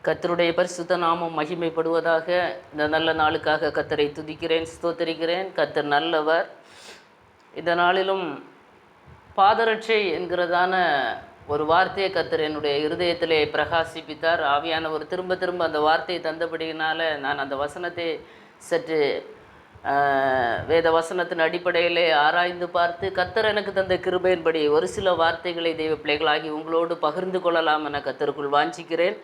கர்த்தருடைய பரிசுத்த நாமம் மகிமைப்படுவதாக. இந்த நல்ல நாளுக்காக கர்த்தரை துதிக்கிறேன், ஸ்தோத்தரிக்கிறேன். கர்த்தர் நல்லவர். இந்த நாளிலும் பாதரட்சை என்கிறதான ஒரு வார்த்தையை கர்த்தர் என்னுடைய இருதயத்திலே பிரகாசிப்பித்தார். ஆவியானவர் திரும்ப திரும்ப அந்த வார்த்தையை தந்தபடியினால நான் அந்த வசனத்தை சற்று வேத வசனத்தின் அடிப்படையிலே ஆராய்ந்து பார்த்து கர்த்தர் எனக்கு தந்த கிருபையின்படி ஒரு சில வார்த்தைகளை தெய்வ பிள்ளைகளாகி உங்களோடு பகிர்ந்து கொள்ளலாம் என கர்த்தருக்குள் வாஞ்சிக்கிறேன்.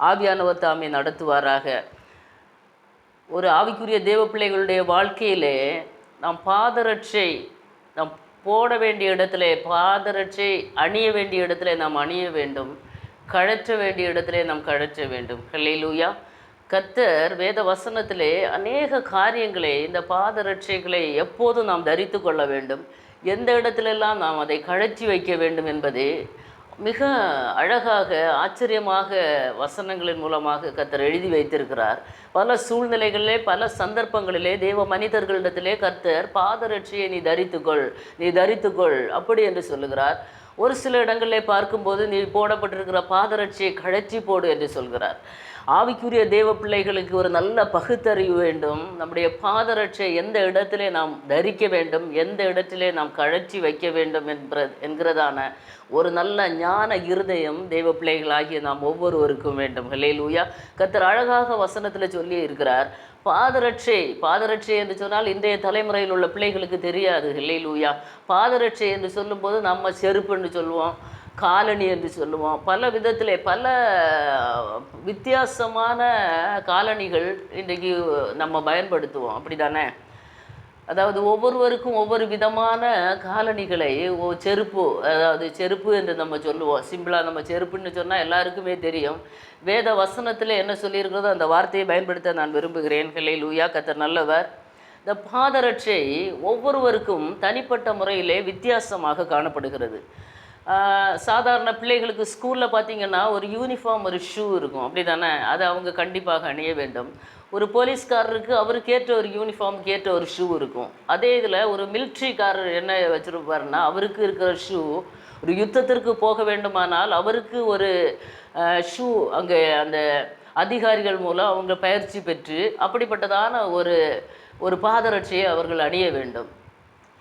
ஆவியானவர் தாமே நடத்துவாராக. ஒரு ஆவிக்குரிய தேவ பிள்ளைகளுடைய வாழ்க்கையிலே நாம் பாதரட்சை நாம் போட வேண்டிய இடத்துல, பாதரட்சை அணிய வேண்டிய இடத்துல நாம் அணிய வேண்டும், கழற்ற வேண்டிய இடத்துல நாம் கழற்ற வேண்டும். ஹல்லேலூயா. கர்த்தர் வேத வசனத்திலே அநேக காரியங்களை, இந்த பாதரட்சைகளை எப்போதும் நாம் தரித்து கொள்ள வேண்டும், எந்த இடத்துலெல்லாம் நாம் அதை கழற்றி வைக்க வேண்டும் என்பதை மிக அழகாக ஆச்சரியமாக வசனங்களின் மூலமாக கர்த்தர் எழுதி வைத்திருக்கிறார். பல சூழ்நிலைகளிலே, பல சந்தர்ப்பங்களிலே தேவ மனிதர்களிடத்திலே கர்த்தர் பாதரட்சியை நீ தரித்துக்கொள் அப்படி என்று சொல்லுகிறார். ஒரு சில இடங்களிலே பார்க்கும்போது நீ போடப்பட்டிருக்கிற பாதரட்சியை கழற்றி போடு என்று சொல்கிறார். ஆவிக்குரிய தேவ பிள்ளைகளுக்கு ஒரு நல்ல பகுத்தறிவு வேண்டும். நம்முடைய பாதரட்சை எந்த இடத்திலே நாம் தரிக்க வேண்டும், எந்த இடத்திலே நாம் கழற்றி வைக்க வேண்டும் என்கிறதான ஒரு நல்ல ஞான இருதயம் தேவ பிள்ளைகளாகிய நாம் ஒவ்வொருவருக்கும் வேண்டும். ஹல்லேலூயா. கர்த்தர் அழகாக வசனத்தில் சொல்லி இருக்கிறார். பாதரட்சை என்று சொன்னால் இன்றைய தலைமுறையில் உள்ள பிள்ளைகளுக்கு தெரியாது. ஹல்லேலூயா. பாதரட்சை என்று சொல்லும்போது நம்ம செருப்பு என்று சொல்லுவோம், காலணி என்று சொல்லுவோம். பல விதத்திலே பல வித்தியாசமான காலணிகள் இன்றைக்கு நம்ம பயன்படுத்துவோம், அப்படி தானே? அதாவது ஒவ்வொருவருக்கும் ஒவ்வொரு விதமான காலணிகளை, செருப்பு, அதாவது செருப்பு என்று நம்ம சொல்லுவோம். சிம்பிளாக நம்ம செருப்புன்னு சொன்னால் எல்லாருக்குமே தெரியும். வேத வசனத்தில் என்ன சொல்லியிருக்கிறதோ அந்த வார்த்தையை பயன்படுத்த நான் விரும்புகிறேன். ஹல்லேலூயா. கர்த்தர் நல்லவர். இந்த பாதரட்சை ஒவ்வொருவருக்கும் தனிப்பட்ட முறையிலே வித்தியாசமாக காணப்படுகிறது. சாதாரண பிள்ளைகளுக்கு ஸ்கூலில் பார்த்திங்கன்னா ஒரு யூனிஃபார்ம், ஒரு ஷூ இருக்கும், அப்படி தானே? அதை அவங்க கண்டிப்பாக அணிய வேண்டும். ஒரு போலீஸ்காரருக்கு அவருக்கு ஏற்ற ஒரு யூனிஃபார்முக்கு ஏற்ற ஒரு ஷூ இருக்கும். அதே இதில் ஒரு மிலிட்ரிக்காரர் என்ன வச்சுருப்பாருன்னா, அவருக்கு இருக்கிற ஷூ, ஒரு யுத்தத்திற்கு போக வேண்டுமானால் அவருக்கு ஒரு ஷூ அங்கே அந்த அதிகாரிகள் மூலம் அவங்க பயிற்சி பெற்று அப்படிப்பட்டதான ஒரு பாதரட்சியை அவர்கள் அணிய வேண்டும்.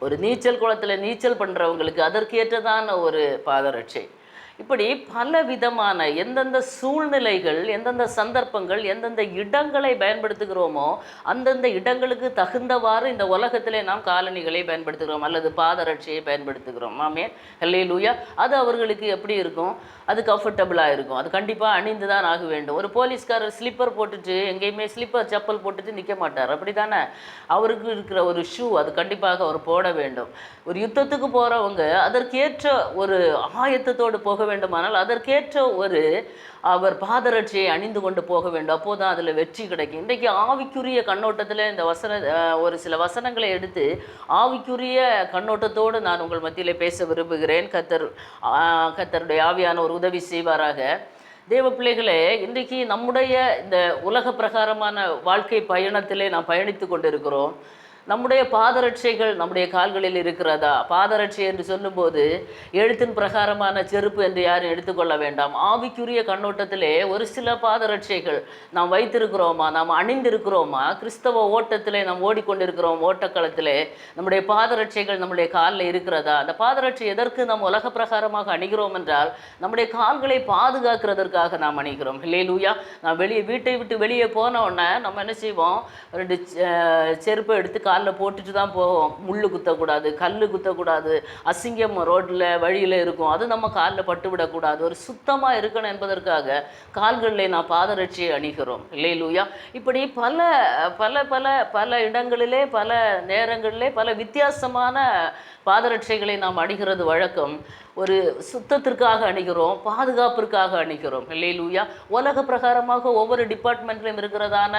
ஒரு நீச்சல் குளத்தில் நீச்சல் பண்ணுறவங்களுக்கு அதற்கேற்றதான ஒரு பாதரட்சை. இப்படி பல விதமான எந்தெந்த சூழ்நிலைகள், எந்தெந்த சந்தர்ப்பங்கள், எந்தெந்த இடங்களை பயன்படுத்துகிறோமோ அந்தந்த இடங்களுக்கு தகுந்தவாறு இந்த உலகத்திலே நாம் காலணிகளை பயன்படுத்துகிறோம் அல்லது பாதரட்சியை பயன்படுத்துகிறோம். ஆமென். ஹல்லேலூயா. அது அவர்களுக்கு எப்படி இருக்கும்? அது கம்ஃபர்டபுளாக இருக்கும். அது கண்டிப்பாக அணிந்து தான் ஆக வேண்டும். ஒரு போலீஸ்காரர் ஸ்லிப்பர் போட்டுட்டு எங்கேயுமே ஸ்லிப்பர் செப்பல் போட்டுட்டு நிற்க மாட்டார், அப்படி தானே? அவருக்கு இருக்கிற ஒரு ஷூ அது கண்டிப்பாக அவர் போட வேண்டும். ஒரு யுத்தத்துக்கு போகிறவங்க அதற்கேற்ற ஒரு ஆயத்தத்தோடு போக வேண்டுமானால் அதற்கேற்ற அவர் பாதரட்சியை அணிந்து கொண்டு போக வேண்டும். அப்போது தான் அதில் வெற்றி கிடைக்கும். இன்றைக்கு ஆவிக்குரிய கண்ணோட்டத்தில் இந்த ஒரு சில வசனங்களை எடுத்து ஆவிக்குரிய கண்ணோட்டத்தோடு நான் உங்கள் மத்தியில் பேச விரும்புகிறேன். கர்த்தருடைய ஆவியான ஒரு உதவி செய்வாராக. தேவ பிள்ளைகளே, இன்றைக்கு நம்முடைய இந்த உலக பிரகாரமான வாழ்க்கை பயணத்திலே நாம் பயணித்து கொண்டிருக்கிறோம். நம்முடைய பாதரட்சைகள் நம்முடைய கால்களில் இருக்கிறதா? பாதரட்சை என்று சொல்லும்போது எழுத்தின் பிரகாரமான செருப்பு என்று யாரும் எடுத்துக்கொள்ள வேண்டாம். ஆவிக்குரிய கண்ணோட்டத்திலே ஒரு சில பாதரட்சைகள் நாம் வைத்திருக்கிறோமா, நாம் அணிந்திருக்கிறோமா? கிறிஸ்தவ ஓட்டத்திலே நாம் ஓடிக்கொண்டிருக்கிறோம். ஓட்டக்களத்திலே நம்முடைய பாதரட்சைகள் நம்முடைய காலில் இருக்கிறதா? அந்த பாதரட்சை எதற்கு நாம் உலக பிரகாரமாக அணிகிறோம் என்றால் நம்முடைய கால்களை பாதுகாக்கிறதற்காக நாம் அணிகிறோம். ஹல்லேலூயா. நான் வீட்டை விட்டு வெளியே போன உடனே நம்ம என்ன செய்வோம்? 2 செருப்பை எடுத்து காலில் போட்டுட்டு தான் போவோம். முள் குத்தக்கூடாது, கல் குத்தக்கூடாது, அசிங்கம் ரோட்டில் வழியில் இருக்கும், அது நம்ம காலில் பட்டுவிடக்கூடாது. ஒரு சுத்தமாக இருக்கணும் என்பதற்காக கால்களில் நான் பாதரட்சியை அணிகிறோம். ஹல்லேலூயா. இப்படி பல பல பல பல இடங்களிலே, பல நேரங்களிலே பல வித்தியாசமான பாதரட்சைகளை நாம் அணிகிறது வழக்கம். ஒரு சுத்தத்திற்காக அணிகிறோம், பாதுகாப்பிற்காக அணிகிறோம். ஹல்லேலூயா. உலக பிரகாரமாக ஒவ்வொரு டிபார்ட்மெண்ட்லையும் இருக்கிறதான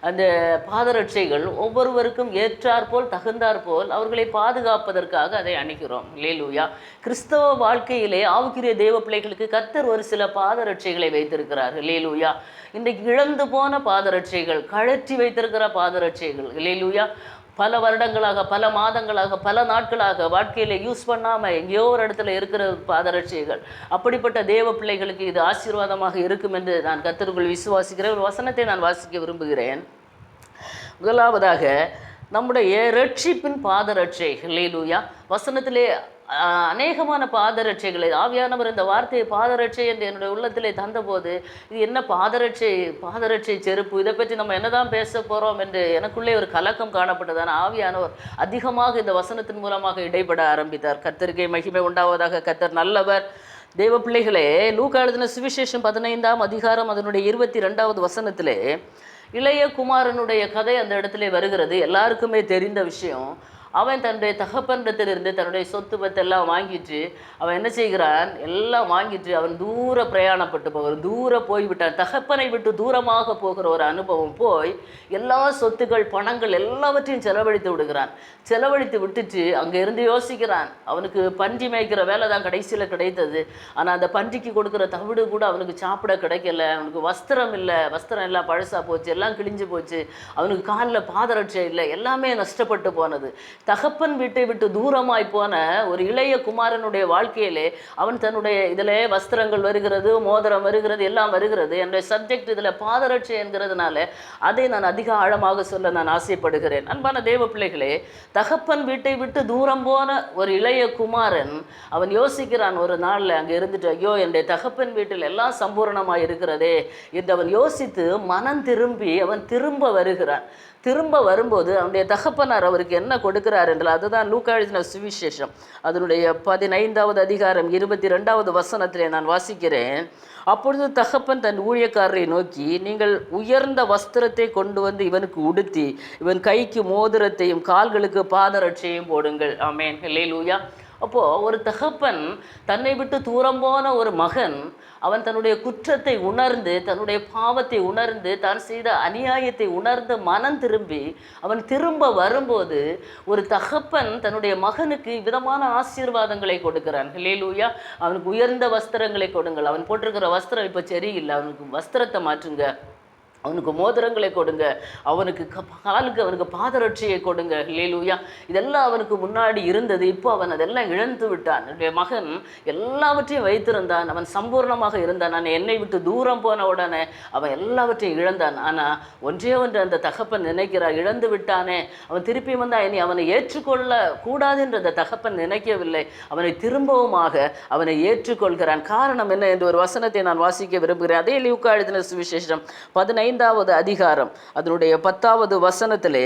அந்த பாதரட்சைகள் ஒவ்வொருவருக்கும் ஏற்றாற்போல் தகுந்தாற்போல் அவர்களை பாதுகாப்பதற்காக அதை அணிகிறோம். ஹல்லேலூயா. கிறிஸ்தவ வாழ்க்கையிலே ஆவிக்குரிய தேவ பிள்ளைகளுக்கு கர்த்தர் ஒரு சில பாதரட்சைகளை வைத்திருக்கிறார். ஹல்லேலூயா. இன்றைக்கு இழந்து போன பாதரட்சைகள், கழற்றி வைத்திருக்கிற பாதரட்சைகள், ஹல்லேலூயா, பல வருடங்களாக, பல மாதங்களாக, பல நாட்களாக வாழ்க்கையில் யூஸ் பண்ணாமல் எங்கேயோ ஒரு இடத்துல இருக்கிற பாதரட்சைகள். அப்படிப்பட்ட தேவ பிள்ளைகளுக்கு இது ஆசீர்வாதமாக இருக்கும் என்று நான் கர்த்தருக்குள் விசுவாசிக்கிறேன். ஒரு வசனத்தை நான் வாசிக்க விரும்புகிறேன். முதலாவதாக நம்முடைய ரட்சிப்பின் பாதரட்சை. ஹல்லேலூயா. வசனத்திலே அநேகமான பாதரட்சைகளை ஆவியானவர் இந்த வார்த்தையை பாதரட்சை என்று என்னுடைய உள்ளத்திலே தந்தபோது, இது என்ன பாதரட்சை செருப்பு, இதை பற்றி நம்ம என்னதான் பேச போகிறோம் என்று எனக்குள்ளே ஒரு கலக்கம் காணப்பட்டதான ஆவியானவர் அதிகமாக இந்த வசனத்தின் மூலமாக இடைப்பட ஆரம்பித்தார். கர்த்தருக்கே மகிமை உண்டாவதாக. கர்த்தர் நல்லவர். தேவ பிள்ளைகளே, லூக்கா எழுதின சுவிசேஷம் 15ஆம் அதிகாரம் அதனுடைய 22வது வசனத்திலே இளைய குமாரனுடைய கதை அந்த இடத்துல வருகிறது. எல்லாருக்குமே தெரிந்த விஷயம். அவன் தன்னுடைய தகப்பனிடத்திலிருந்து தன்னுடைய சொத்து பத்தெல்லாம் வாங்கிட்டு அவன் என்ன செய்கிறான், எல்லாம் வாங்கிட்டு அவன் தூர பிரயாணப்பட்டு தூர போய்விட்டான். தகப்பனை விட்டு தூரமாக போகிற ஒரு அனுபவம். போய் எல்லா சொத்துக்கள், பணங்கள் எல்லாவற்றையும் செலவழித்து விடுகிறான். செலவழித்து விட்டுட்டு அங்கே இருந்து யோசிக்கிறான். அவனுக்கு பன்றி மேய்க்கிற வேலை தான் கடைசியில் கிடைத்தது. ஆனால் அந்த பன்றிக்கு கொடுக்குற தவிடு கூட அவனுக்கு சாப்பிட கிடைக்கல. அவனுக்கு வஸ்திரம் இல்லை, வஸ்திரம் எல்லாம் பழசாக போச்சு, எல்லாம் கிழிஞ்சு போச்சு. அவனுக்கு காலில் பாதரட்சை இல்லை, எல்லாமே நஷ்டப்பட்டு போனது. தகப்பன் வீட்டை விட்டு தூரமாய் போன ஒரு இளைய குமாரனுடைய வாழ்க்கையிலே அவன் தன்னுடைய இதில் வஸ்திரங்கள் வருகிறது, மோதிரம் வருகிறது, எல்லாம் வருகிறது. என்னுடைய சப்ஜெக்ட் இதில் பாதரட்சை என்கிறதுனால அதை நான் அதிக ஆழமாக சொல்ல நான் ஆசைப்படுகிறேன். அன்பான தேவ பிள்ளைகளே, தகப்பன் வீட்டை விட்டு தூரம் போன ஒரு இளைய குமாரன் அவன் யோசிக்கிறான். ஒரு நாளில் அங்கே இருந்துட்டு, ஐயோ என்னுடைய தகப்பன் வீட்டில் எல்லாம் சம்பூர்ணமாக இருக்கிறதே என்று அவன் யோசித்து மனம் திரும்பி அவன் திரும்ப வருகிறான். திரும்ப வரும்போது அவனுடைய தகப்பனார் அவருக்கு என்ன கொடுக்கிறார் என்றால், அதுதான் லூக்கா எழுதின சுவிசேஷம் அதனுடைய 15வது அதிகாரம் 22வது வசனத்திலே நான் வாசிக்கிறேன். அப்பொழுது தகப்பன் தன் ஊழியக்காரரை நோக்கி, நீங்கள் உயர்ந்த வஸ்திரத்தை கொண்டு வந்து இவனுக்கு உடுத்தி இவன் கைக்கு மோதிரத்தையும் கால்களுக்கு பாதரட்சையும் போடுங்கள். ஆமென். ஹல்லேலூயா. அப்போது ஒரு தகப்பன் தன்னை விட்டு தூரம் போன ஒரு மகன் அவன் தன்னுடைய குற்றத்தை உணர்ந்து, தன்னுடைய பாவத்தை உணர்ந்து, தான் செய்த அநியாயத்தை உணர்ந்து மனம் திரும்பி அவன் திரும்ப வரும்போது ஒரு தகப்பன் தன்னுடைய மகனுக்கு விதமான ஆசீர்வாதங்களை கொடுக்கிறான். ஹல்லேலூயா. அவனுக்கு உயர்ந்த வஸ்திரங்களை கொடுங்கள். அவன் போட்டிருக்கிற வஸ்திரம் இப்போ சரியில்லை, அவனுக்கு வஸ்திரத்தை மாற்றுங்க. அவனுக்கு மோதிரங்களை கொடுங்க. அவனுக்கு காலுக்கு அவனுக்கு பாதரட்சியை கொடுங்க. ஹல்லேலூயா. இதெல்லாம் அவனுக்கு முன்னாடி இருந்தது. இப்போ அவன் அதெல்லாம் இழந்து விட்டான். என்னுடைய மகன் எல்லாவற்றையும் வைத்திருந்தான், அவன் சம்பூர்ணமாக இருந்தான். நான் என்னை விட்டு தூரம் போன உடனே அவன் எல்லாவற்றையும் இழந்தான். ஆனால் ஒன்றே ஒன்று அந்த தகப்பன் நினைக்கிறார், இழந்து விட்டானே, அவன் திருப்பி வந்தால் இனி அவனை ஏற்றுக்கொள்ள கூடாது என்று அந்த தகப்பன் நினைக்கவில்லை. அவனை திரும்பவுமாக அவனை ஏற்றுக்கொள்கிறான். காரணம் என்ன என்று ஒரு வசனத்தை நான் வாசிக்க விரும்புகிறேன். அதே லூக்கா எழுதின சுவிசேஷம் 15வது அதிகாரம் அதனுடைய 10வது வசனத்திலே,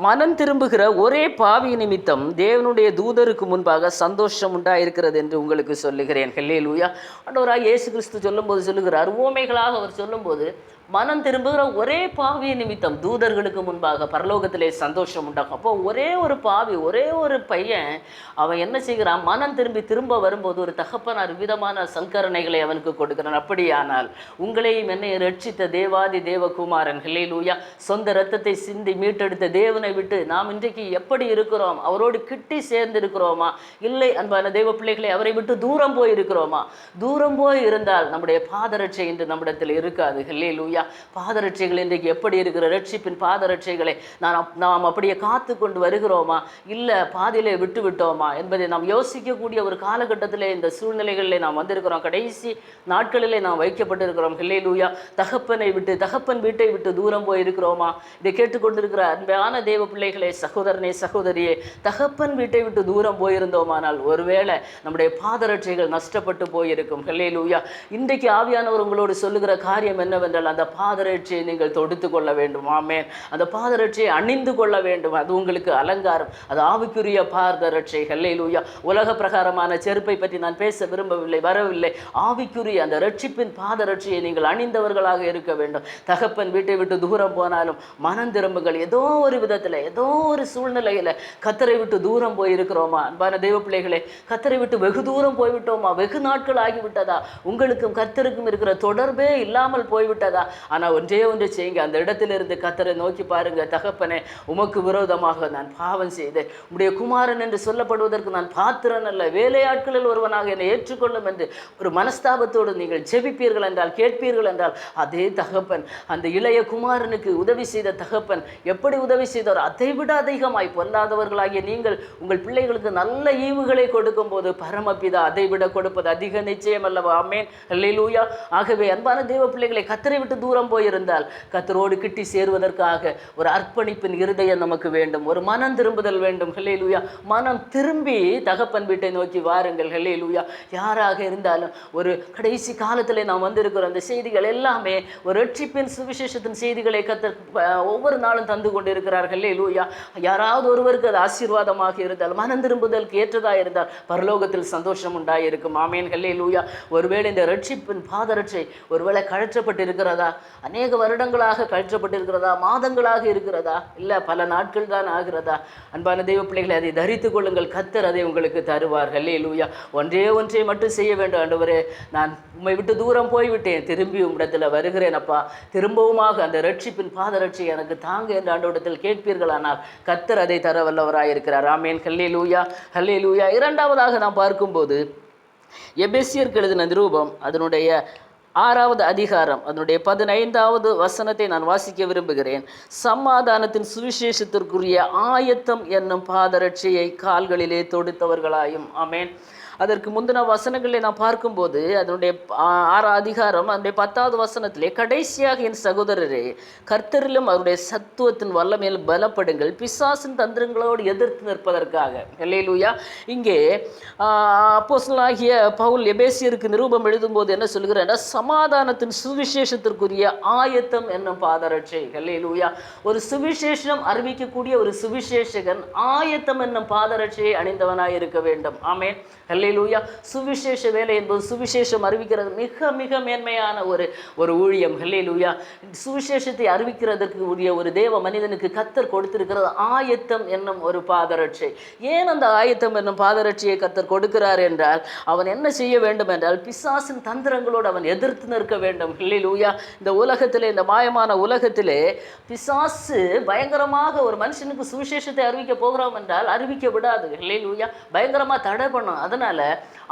மனம் திரும்புகிற ஒரே பாவி நிமித்தம் தேவனுடைய தூதருக்கு முன்பாக சந்தோஷம் உண்டாயிருக்கிறது என்று உங்களுக்கு சொல்லுகிறேன். ஹல்லேலூயா. ஆண்டவராகிய இயேசு கிறிஸ்து சொல்லும்போது சொல்லுகிறார், உவமைகளாக அவர் சொல்லும்போது, மனம் திரும்புகிற ஒரே பாவி நிமித்தம் தூதர்களுக்கு முன்பாக பரலோகத்திலே சந்தோஷம் உண்டாகும். அப்போ ஒரே ஒரு பாவி, ஒரே ஒரு பையன் அவன் என்ன செய்கிறான், மனம் திரும்ப வரும்போது ஒரு தகப்பனார் விதமான சங்கரணைகளை அவனுக்கு கொடுக்கிறான். அப்படியானால் உங்களையும் என்னை ரட்சித்த தேவாதி தேவகுமாரன், ஹல்லேலூயா, சொந்த இரத்தத்தை சிந்தி மீட்டெடுத்த தேவனை விட்டு நாம் இன்றைக்கு எப்படி இருக்கிறோம்? அவரோடு கிட்டி சேர்ந்து இருக்கிறோமா? இல்லை அன்பான தேவ பிள்ளைகளை, அவரை விட்டு தூரம் போய் இருக்கிறோமா? தூரம் போய் இருந்தால் நம்முடைய பாதரட்சை இன்று நம்மிடத்தில் இருக்காது. ஹல்லேலூயா. பாதரட்சைகள் இன்றைக்கு எப்படி இருக்கிற ரட்சிப்பின் பாதரட்சைகளை நாம் அப்படியே காத்து கொண்டு வருகிறோமா, இல்லை பாதியிலே விட்டு விட்டோமா என்பதை நாம் யோசிக்கக்கூடிய ஒரு காலகட்டத்திலே இந்த சூழ்நிலைகளிலே நாம் வந்திருக்கிறோம். கடைசி நாட்களிலே நாம் வைக்கப்பட்டிருக்கிறோம். ஹல்லேலூயா. தகப்பனை விட்டு, தகப்பன் வீட்டை விட்டு தூரம் போய் இருக்கிறோமா? இதை கேட்டுக்கொண்டிருக்கிற அன்பான தேவ பிள்ளைகளே, சகோதரனே சகோதரியே, தகப்பன் வீட்டை விட்டு தூரம் போயிருந்தோமானால் ஒருவேளை நம்முடைய பாதரட்சைகள் நஷ்டப்பட்டு போயிருக்கும். ஹல்லேலூயா. இன்றைக்கு ஆவியானவர் உங்களோடு சொல்லுகிற காரியம் என்னவென்றால், அந்த பாதரட்சியை நீங்கள் தொடுத்து கொள்ள வேண்டும். ஆமென். அந்த பாதரட்சியை அணிந்து கொள்ள வேண்டும். அது உங்களுக்கு அலங்காரம், அது ஆவிக்குரிய பாதரட்சை. ஹல்லேலூயா. உலக பிரகாரமான செருப்பை பற்றி நான் பேச வரவில்லை. ஆவிக்குரிய அந்த ரட்சிப்பின் பாதரட்சியை நீங்கள் அணிந்தவர்களாக இருக்க வேண்டும். தகப்பன் வீட்டை விட்டு தூரம் போனாலும் மனம் திரும்புங்கள். ஏதோ ஒரு விதத்தில், ஏதோ ஒரு சூழ்நிலையில் கர்த்தரை விட்டு தூரம் போயிருக்கிறோமா? அன்பான தெய்வ பிள்ளைகளே, கர்த்தரை விட்டு வெகு தூரம் போய்விட்டோமா? வெகு நாட்கள் ஆகிவிட்டதா? உங்களுக்கும் கர்த்தருக்கும் இருக்கிற தொடர்பே இல்லாமல் போய்விட்டதா? ஆனால் ஒன்றே ஒன்று செய்யுங்க, அந்த இடத்திலிருந்து கர்த்தரை நோக்கி பாருங்க. தகப்பனே, உமக்கு விரோதமாக நான் பாவம் செய்தேன், உம்முடைய குமாரன் என்று சொல்லப்படுவதற்கு நான் பாத்திரன் அல்ல, வேலையாட்களில் ஒருவனாக என்னை ஏற்றுக்கொள்ளும் என்று ஒரு மனஸ்தாபத்தோடு நீங்கள் ஜெபிப்பீர்கள் என்றால், கேட்பீர்கள் என்றால், அதே தகப்பன் அந்த இளைய குமாரனுக்கு உதவி செய்த தகப்பன் எப்படி உதவி செய்தார், அதை விட அதிகமாய் பொல்லாதவர்களாகிய நீங்கள் உங்கள் பிள்ளைகளுக்கு நல்ல ஈவுகளை கொடுக்கும் போது பரமபிதா அதை விட கொடுப்பது அதிக நிச்சயம் அல்லவா? ஆமென், அல்லேலூயா. ஆகவே அன்பான தேவ பிள்ளைகளை, கர்த்தரை விட்டு தூரம் போயிருந்தால் கர்த்தரோடு கிட்டி சேருவதற்காக ஒரு அர்ப்பணிப்பின் இருதயம் நமக்கு வேண்டும், ஒரு மனம் திரும்புதல் வேண்டும். அல்லேலூயா. மனம் திரும்பி தகப்பன் வீட்டை நோக்கி வாருங்கள். அல்லேலூயா. யாராக இருந்தாலும் ஒரு கடைசி காலத்தில் நாம் வந்திருக்கிறோம். அந்த செய்திகள் எல்லாமே ஒரு ரட்சிப்பின் சுவிசேஷத்தின் செய்திகளை கர்த்தர் ஒவ்வொரு நாளும் தந்து கொண்டிருக்கிறார்கள். அல்லேலூயா. யாராவது ஒருவருக்கு அது ஆசீர்வாதமாக இருந்தால், மனம் திரும்புதலுக்கு ஏற்றதாக இருந்தால் பரலோகத்தில் சந்தோஷம் உண்டாயிருக்கும். ஆமென், அல்லேலூயா. ஒருவேளை இந்த ரட்சிப்பின் பாதரட்சை ஒருவேளை கழற்றப்பட்டு இருக்கிறதா, அநேக வருடங்களாக கழற்றப்பட்டிருக்கிறதா, மாதங்களாக இருக்கிறதா, இல்லை பல நாட்கள் தான் ஆகிறதா? அன்பான தெய்வ பிள்ளைகளை, அதை தரித்துக் கொள்ளுங்கள். கர்த்தர் அதை உங்களுக்கு தருவார். அல்லேலூயா. ஒன்றை மட்டும் செய்ய வேண்டும். ஆண்டவரே, நான் உம்மை விட்டு தூரம் போய்விட்டேன், திரும்பி உம்மிடத்தில் வருகிறேன் அப்பா, திரும்பவுமாக அந்த ரட்சிப்பின் பாதரட்சை எனக்கு தாங்க என்று ஆண்டவரிடத்தில் கேட்பீர்களானால் கர்த்தர் அதை தர வல்லவராயிருக்கிறார். ஆமென், அல்லேலூயா, அல்லேலூயா. இரண்டாவதாக நாம் பார்க்கும்போது எபேசியருக்கு எழுதின நிருபம் அதனுடைய 6வது அதிகாரம் அதனுடைய 15வது வசனத்தை நான் வாசிக்க விரும்புகிறேன். சமாதானத்தின் சுவிசேஷத்திற்குரிய ஆயத்தம் என்னும் பாதரட்சியை கால்களிலே தொடுத்தவர்களாயும். ஆமென். அதற்கு முந்தின வசனங்களில் நாம் பார்க்கும்போது அதனுடைய 6 அதிகாரம் அதனுடைய 10வது வசனத்திலே, கடைசியாக என் சகோதரரே, கர்த்தரிலும் அவருடைய சத்துவத்தின் வல்லமையில் பலப்படுங்கள், பிசாசின் தந்திரங்களோடு எதிர்த்து நிற்பதற்காக. அல்லேலூயா. இங்கே அப்போஸ்தலனாகிய பவுல் எபேசியருக்கு நிருபம் எழுதும்போது என்ன சொல்கிறார்? சமாதானத்தின் சுவிசேஷத்திற்குரிய ஆயத்தம் என்னும் பாதரட்சை. அல்லேலூயா. ஒரு சுவிசேஷம் அறிவிக்கக்கூடிய ஒரு சுவிசேஷகன் ஆயத்தம் என்னும் பாதரட்சையை அணிந்தவனாய் இருக்க வேண்டும். ஆமென், அல்லேலூயா. சுவிசேஷ வேலை என்பது சுவிசேஷம் அறிவிக்கிறது மிக மிக மேன்மையான ஒரு ஊழியம். அல்லேலூயா. சுவிசேஷத்தை அறிவிக்கிறதுக்கு உரிய ஒரு தேவ மனிதனுக்கு கர்த்தர் கொடுத்திருக்கிறது ஆயத்தம் என்னும் ஒரு பாதரட்சை. ஏன் அந்த ஆயத்தம் என்னும் பாதரட்சியை கர்த்தர் கொடுக்கிறார் என்றால், அவன் என்ன செய்ய வேண்டும் என்றால், பிசாசின் தந்திரங்களோடு அவன் எதிர்த்து நிற்க வேண்டும். அல்லேலூயா. இந்த உலகத்திலே, இந்த மாயமான உலகத்திலே பிசாசு பயங்கரமாக ஒரு மனுஷனுக்கு சுவிசேஷத்தை அறிவிக்க போகிறோம் என்றால் அறிவிக்க விடாது. அல்லேலூயா. பயங்கரமாக தடை பண்ணும். அதனால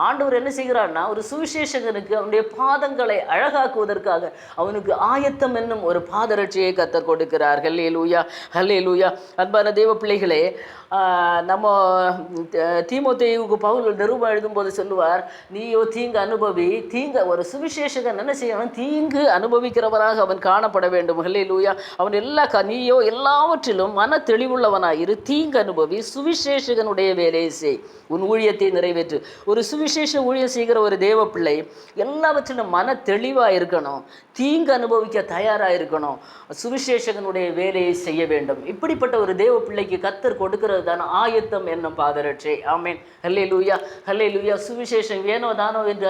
ஆண்டவர் என்ன செய்கிறார்னா, ஒரு சுவிசேஷகனுக்கு அவனுடைய பாதங்களை அழகாக்குவதற்காக அவனுக்கு ஆயத்தம் என்னும் ஒரு பாதரட்சியை கர்த்தர் கொடுக்கிறார். அல்லேலூயா, அல்லேலூயா. அன்பான தேவ பிள்ளைகளே, நம்ம தீமோத்தேயுவுக்கு பவுல் நிருபம் எழுதும்போது சொல்லுவார், நீயோ தீங்கு அனுபவி. ஒரு சுவிசேஷகன் என்ன செய்யணும்? தீங்கு அனுபவிக்கிறவராக அவன் காணப்பட வேண்டும். அல்லேலூயா. அவன் நீயோ எல்லாவற்றிலும் மன தெளிவுள்ளவனாயிரு, தீங்கு அனுபவி, சுவிசேஷகனுடைய வேலையை செய், உன் ஊழியத்தை நிறைவேற்று. ஒரு சுவிசேஷ ஊழியம் செய்கிற ஒரு தேவ பிள்ளை எல்லாவற்றிலும் மன தெளிவாக இருக்கணும், தீங்கு அனுபவிக்க தயாராக இருக்கணும், சுவிசேஷகனுடைய வேலையை செய்ய வேண்டும். இப்படிப்பட்ட ஒரு தேவ பிள்ளைக்கு கர்த்தர் கொடுக்கிறது தான் ஆயத்தம் என்னும் பாதரட்சை. ஆமென், அல்லேலூயா, அல்லேலூயா. சுவிசேஷம் வேணோ தானோ என்று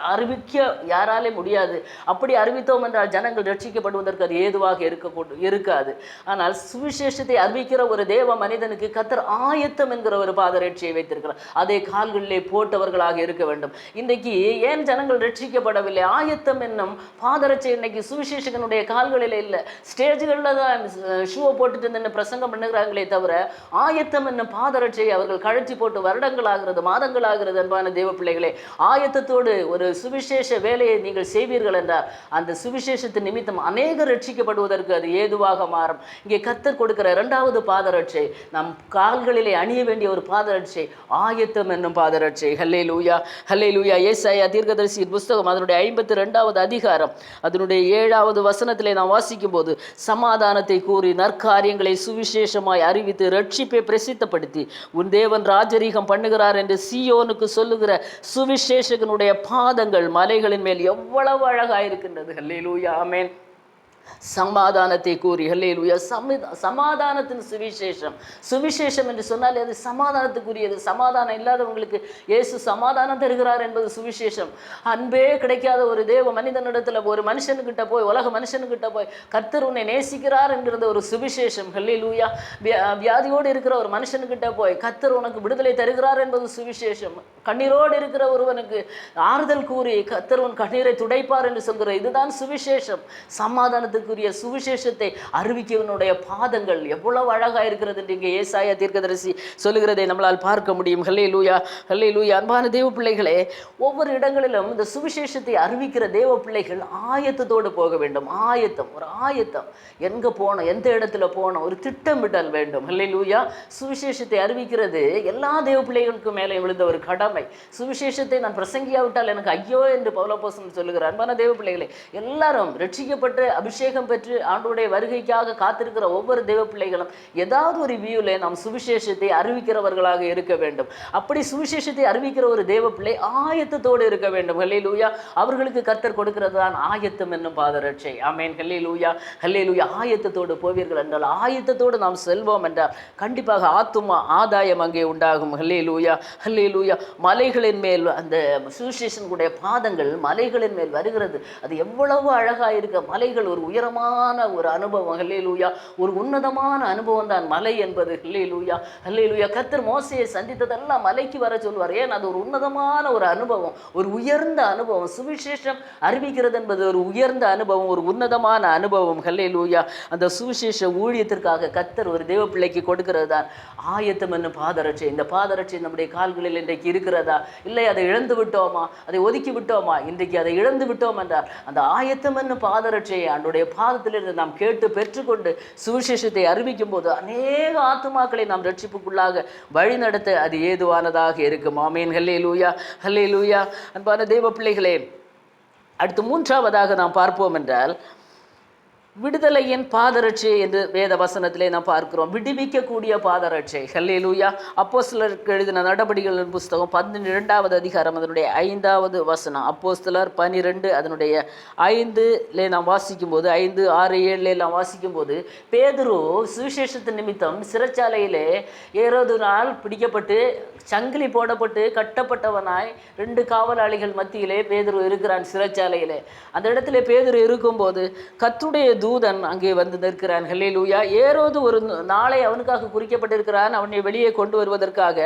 அறிவிக்க யாராலே முடியாது. அப்படி அறிவித்தோம் என்றால் ஜனங்கள் ரட்சிக்கப்படுவதற்கு அது ஏதுவாக இருக்காது. ஆனால் சுவிசேஷத்தை அறிவிக்கிற ஒரு தேவ மனிதனுக்கு கர்த்தர் ஆயத்தம் என்கிற ஒரு பாதரட்சியை வைத்திருக்கிறார். அதை கால்களிலே போட்டவர்களாக இருக்க வேண்டும். இன்றைக்கு ஏன் ஜனங்கள் ரட்சிக்கப்படவில்லை? ஆயத்தம் என்னும் பாதரட்சை இன்னைக்கு சுவிசேஷகனுடைய கால்களில் இல்லை. ஸ்டேஜ்களில் தான் ஷூவை போட்டுட்டு நின்று பிரசங்கம் பண்ணுகிறாங்களே தவிர ஆயத்தம் என்னும் பாதரட்சியை அவர்கள் கழற்றி போட்டு வருடங்கள் ஆகிறது, மாதங்கள் ஆகிறது. அன்பான தேவ பிள்ளைகளே, ஆயத்தத்தோடு ஒரு சுவிசேஷ வேலையை நீங்கள் செய்வீர்கள் என்றால் அந்த சுவிசேஷத்தின் நிமித்தம் அநேகர் ரட்சிக்கப்படுவதற்கு அது ஏதுவாக மாறும். இங்கே கர்த்தர் கொடுக்கிற 2வது பாதரட்சை, நம் கால்களிலே அணிய வேண்டிய ஒரு பாதரட்சை, ஆயத்தம் என்னும் பாதரட்சை. ஹல்லேலூயா, ஹல்லேலூயா. ஏசாயா தீர்க்கதரிசியின் புஸ்தகம் அதனுடைய 52வது அதிகாரம் அதனுடைய 7வது வசனத்திலே நாம் வாசிக்கும் போது, சமாதானத்தை கூறி நற்காரியங்களை சுவிசேஷமாய் அறிவித்து ரட்சிப்பை பிரசித்தப்படுத்தி உன் தேவன் ராஜரீகம் பண்ணுகிறார் என்று சீயோனுக்கு சொல்லுகிற சுவிசேஷகனுடைய பாதங்கள் மலைகளின் மேல் எவ்வளவு அழகாயிருக்கின்றது. அல்லேலூயா, ஆமென். சமாதானத்தை கூறி ஹல்லேலூயா. சமாதானத்தின் சுவிசேஷம். சுவிசேஷம் என்று சொன்னால் அது சமாதானத்துக்குரியது. சமாதானம் இல்லாதவங்களுக்கு இயேசு சமாதானம் தருகிறார் என்பது சுவிசேஷம். அன்பே கிடைக்காத ஒரு தேவ மனிதனிடத்தில், ஒரு மனுஷனுக்கிட்ட போய், உலக மனுஷனுக்கிட்ட போய் கர்த்தர் உன்னை நேசிக்கிறார் என்கிறது ஒரு சுவிசேஷம். ஹல்லேலூயா. வியாதியோடு இருக்கிற ஒரு மனுஷனுக்கிட்ட போய் கர்த்தர் உனக்கு விடுதலை தருகிறார் என்பது சுவிசேஷம். கண்ணீரோடு இருக்கிற ஒருவனுக்கு ஆறுதல் கூறி கர்த்தர் உன் கண்ணீரை துடைப்பார் என்று சொல்கிற இதுதான் சுவிசேஷம். சமாதானத்துக்கு சுவிசேஷத்தை அறிவிக்கவனுடைய பாதங்கள் எவ்வளவு அழகா இருக்கிறது என்று இங்கே ஏசாயா தீர்க்கதரிசி சொல்லுகிறதை நம்மளால் பார்க்க முடியும். ஹல்லேலூயா, ஹல்லேலூயா. அன்பான தேவ பிள்ளைகளே, ஒவ்வொரு இடங்களிலும் இந்த சுவிசேஷத்தை அறிவிக்கிற தேவ பிள்ளைகள் ஆயத்தத்தோடு போக வேண்டும். ஆயத்தம், ஒரு ஆயத்தம். எங்க போனோம், எந்த இடத்துல போனோம், ஒரு திட்டமிடல் வேண்டும். ஹல்லேலூயா. சுவிசேஷத்தை அறிவிக்கிறது எல்லா தேவ பிள்ளைகளுக்கும் மேலே விழுந்த ஒரு கடமை. சுவிசேஷத்தை நான் பிரசங்கியாவிட்டால் எனக்கு ஐயோ என்று பவுலப்போஸ்தலன் சொல்லுகிறார். அன்பான தேவ பிள்ளைகளே, எல்லாரும் ரட்சிக்கப்பட்டு அபிஷேகம் பெற்று ஆண்டவருடைய வருகைக்காக காத்திருக்கிற ஒவ்வொரு தேவ பிள்ளைகளும் ஏதாவது ஒரு வியூல நாம் சுவிசேஷத்தை அறிவிக்கிறவர்களாக இருக்க வேண்டும். அப்படி சுவிசேஷத்தை அறிவிக்கிற ஒரு தேவ பிள்ளை ஆயத்தத்தோடு இருக்க வேண்டும். ஹல்லேலூயா. அவர்களுக்கு கர்த்தர் கொடுக்கிறது தான் ஆயத்தம் என்னும் பாதரட்சை. ஆமென். ஹல்லேலூயா, ஹல்லேலூயா. ஆயத்தத்தோடு போவீர்கள் என்றால், ஆயத்தத்தோடு நாம் செல்வோம் என்றால் கண்டிப்பாக ஆத்துமா ஆதாயம் அங்கே உண்டாகும். ஹல்லேலூயா, ஹல்லேலூயா. மலைகளின் மேல் அந்த சுவிசேஷனுடைய பாதங்கள் மலைகளின் மேல் வருகிறது. அது எவ்வளவு அழகா இருக்க. மலைகள் ஒரு உயரமான ஒரு அனுபவம். ஹல்லேலூயா. ஒரு உன்னதமான அனுபவம் தான் மலை என்பது. ஹல்லேலூயா, ஹல்லேலூயா. கர்த்தர் மோசேயை சந்தித்ததெல்லாம் மலைக்கு வர சொல்வார். ஏன்? அது ஒரு உன்னதமான ஒரு அனுபவம், ஒரு உயர்ந்த அனுபவம். சுவிசேஷம் அறிவிக்கிறது என்பது ஒரு உயர்ந்த அனுபவம், ஒரு உன்னதமான அனுபவம். ஹல்லேலூயா. அந்த சுவிசேஷ ஊழியத்திற்காக கர்த்தர் ஒரு தேவ பிள்ளைக்கு கொடுக்கிறது தான் ஆயத்தம் என்னும் பாதரட்சை. இந்த பாதரட்சை நம்முடைய கால்களில் இன்றைக்கு இருக்கிறதா? இல்லை அதை இழந்து விட்டோமா? அதை ஒதுக்கி விட்டோமா? இன்றைக்கு அதை இழந்து விட்டோம் என்றால் அந்த ஆயத்தம் என்னும் பாதரட்சையை ஆண்டவருடைய பாதத்திலிருந்து நாம் கேட்டு பெற்றுக்கொண்டு சுவிசேஷத்தை அறிவிக்கும் போது அநேக ஆத்துமாக்களை நாம் ரட்சிப்புக்குள்ளாக வழிநடத்த அது ஏதுவானதாக இருக்கும். ஆமென். ஹல்லேலூயா, ஹல்லேலூயா. அன்பான தேவ பிள்ளைகளே, அடுத்து மூன்றாவதாக நாம் பார்ப்போம் என்றால் விடுதலையின் பாதரட்சை என்று வேத வசனத்திலே நாம் பார்க்கிறோம். விடுவிக்கக்கூடிய பாதரட்சை. ஹல்லேலூயா. அப்போஸ்தலருக்கு எழுதின நடபடிகளின் புஸ்தகம் 12வது அதிகாரம் அதனுடைய 5வது வசனம். அப்போஸ்தலர் 12 அதனுடைய 5லே நாம் வாசிக்கும் போது, 5, 6, 7 நாம் வாசிக்கும் போது, பேதுரு சுவிசேஷத்தின் நிமித்தம் சிறைச்சாலையிலே ஏரோது நாள் பிடிக்கப்பட்டு சங்கிலி போடப்பட்டு கட்டப்பட்டவனாய் 2 காவலாளிகள் மத்தியிலே பேதுரு இருக்கிறான் சிறைச்சாலையிலே. அந்த இடத்துல பேதுரு இருக்கும்போது கர்த்தருடைய தூதன் அங்கே வந்து நிற்கிறான். ஹல்லேலூயா. ஏரோது ஒரு நாளை அவனுக்காக குறிக்கப்பட்டிருக்கிறான், அவனை வெளியே கொண்டு வருவதற்காக.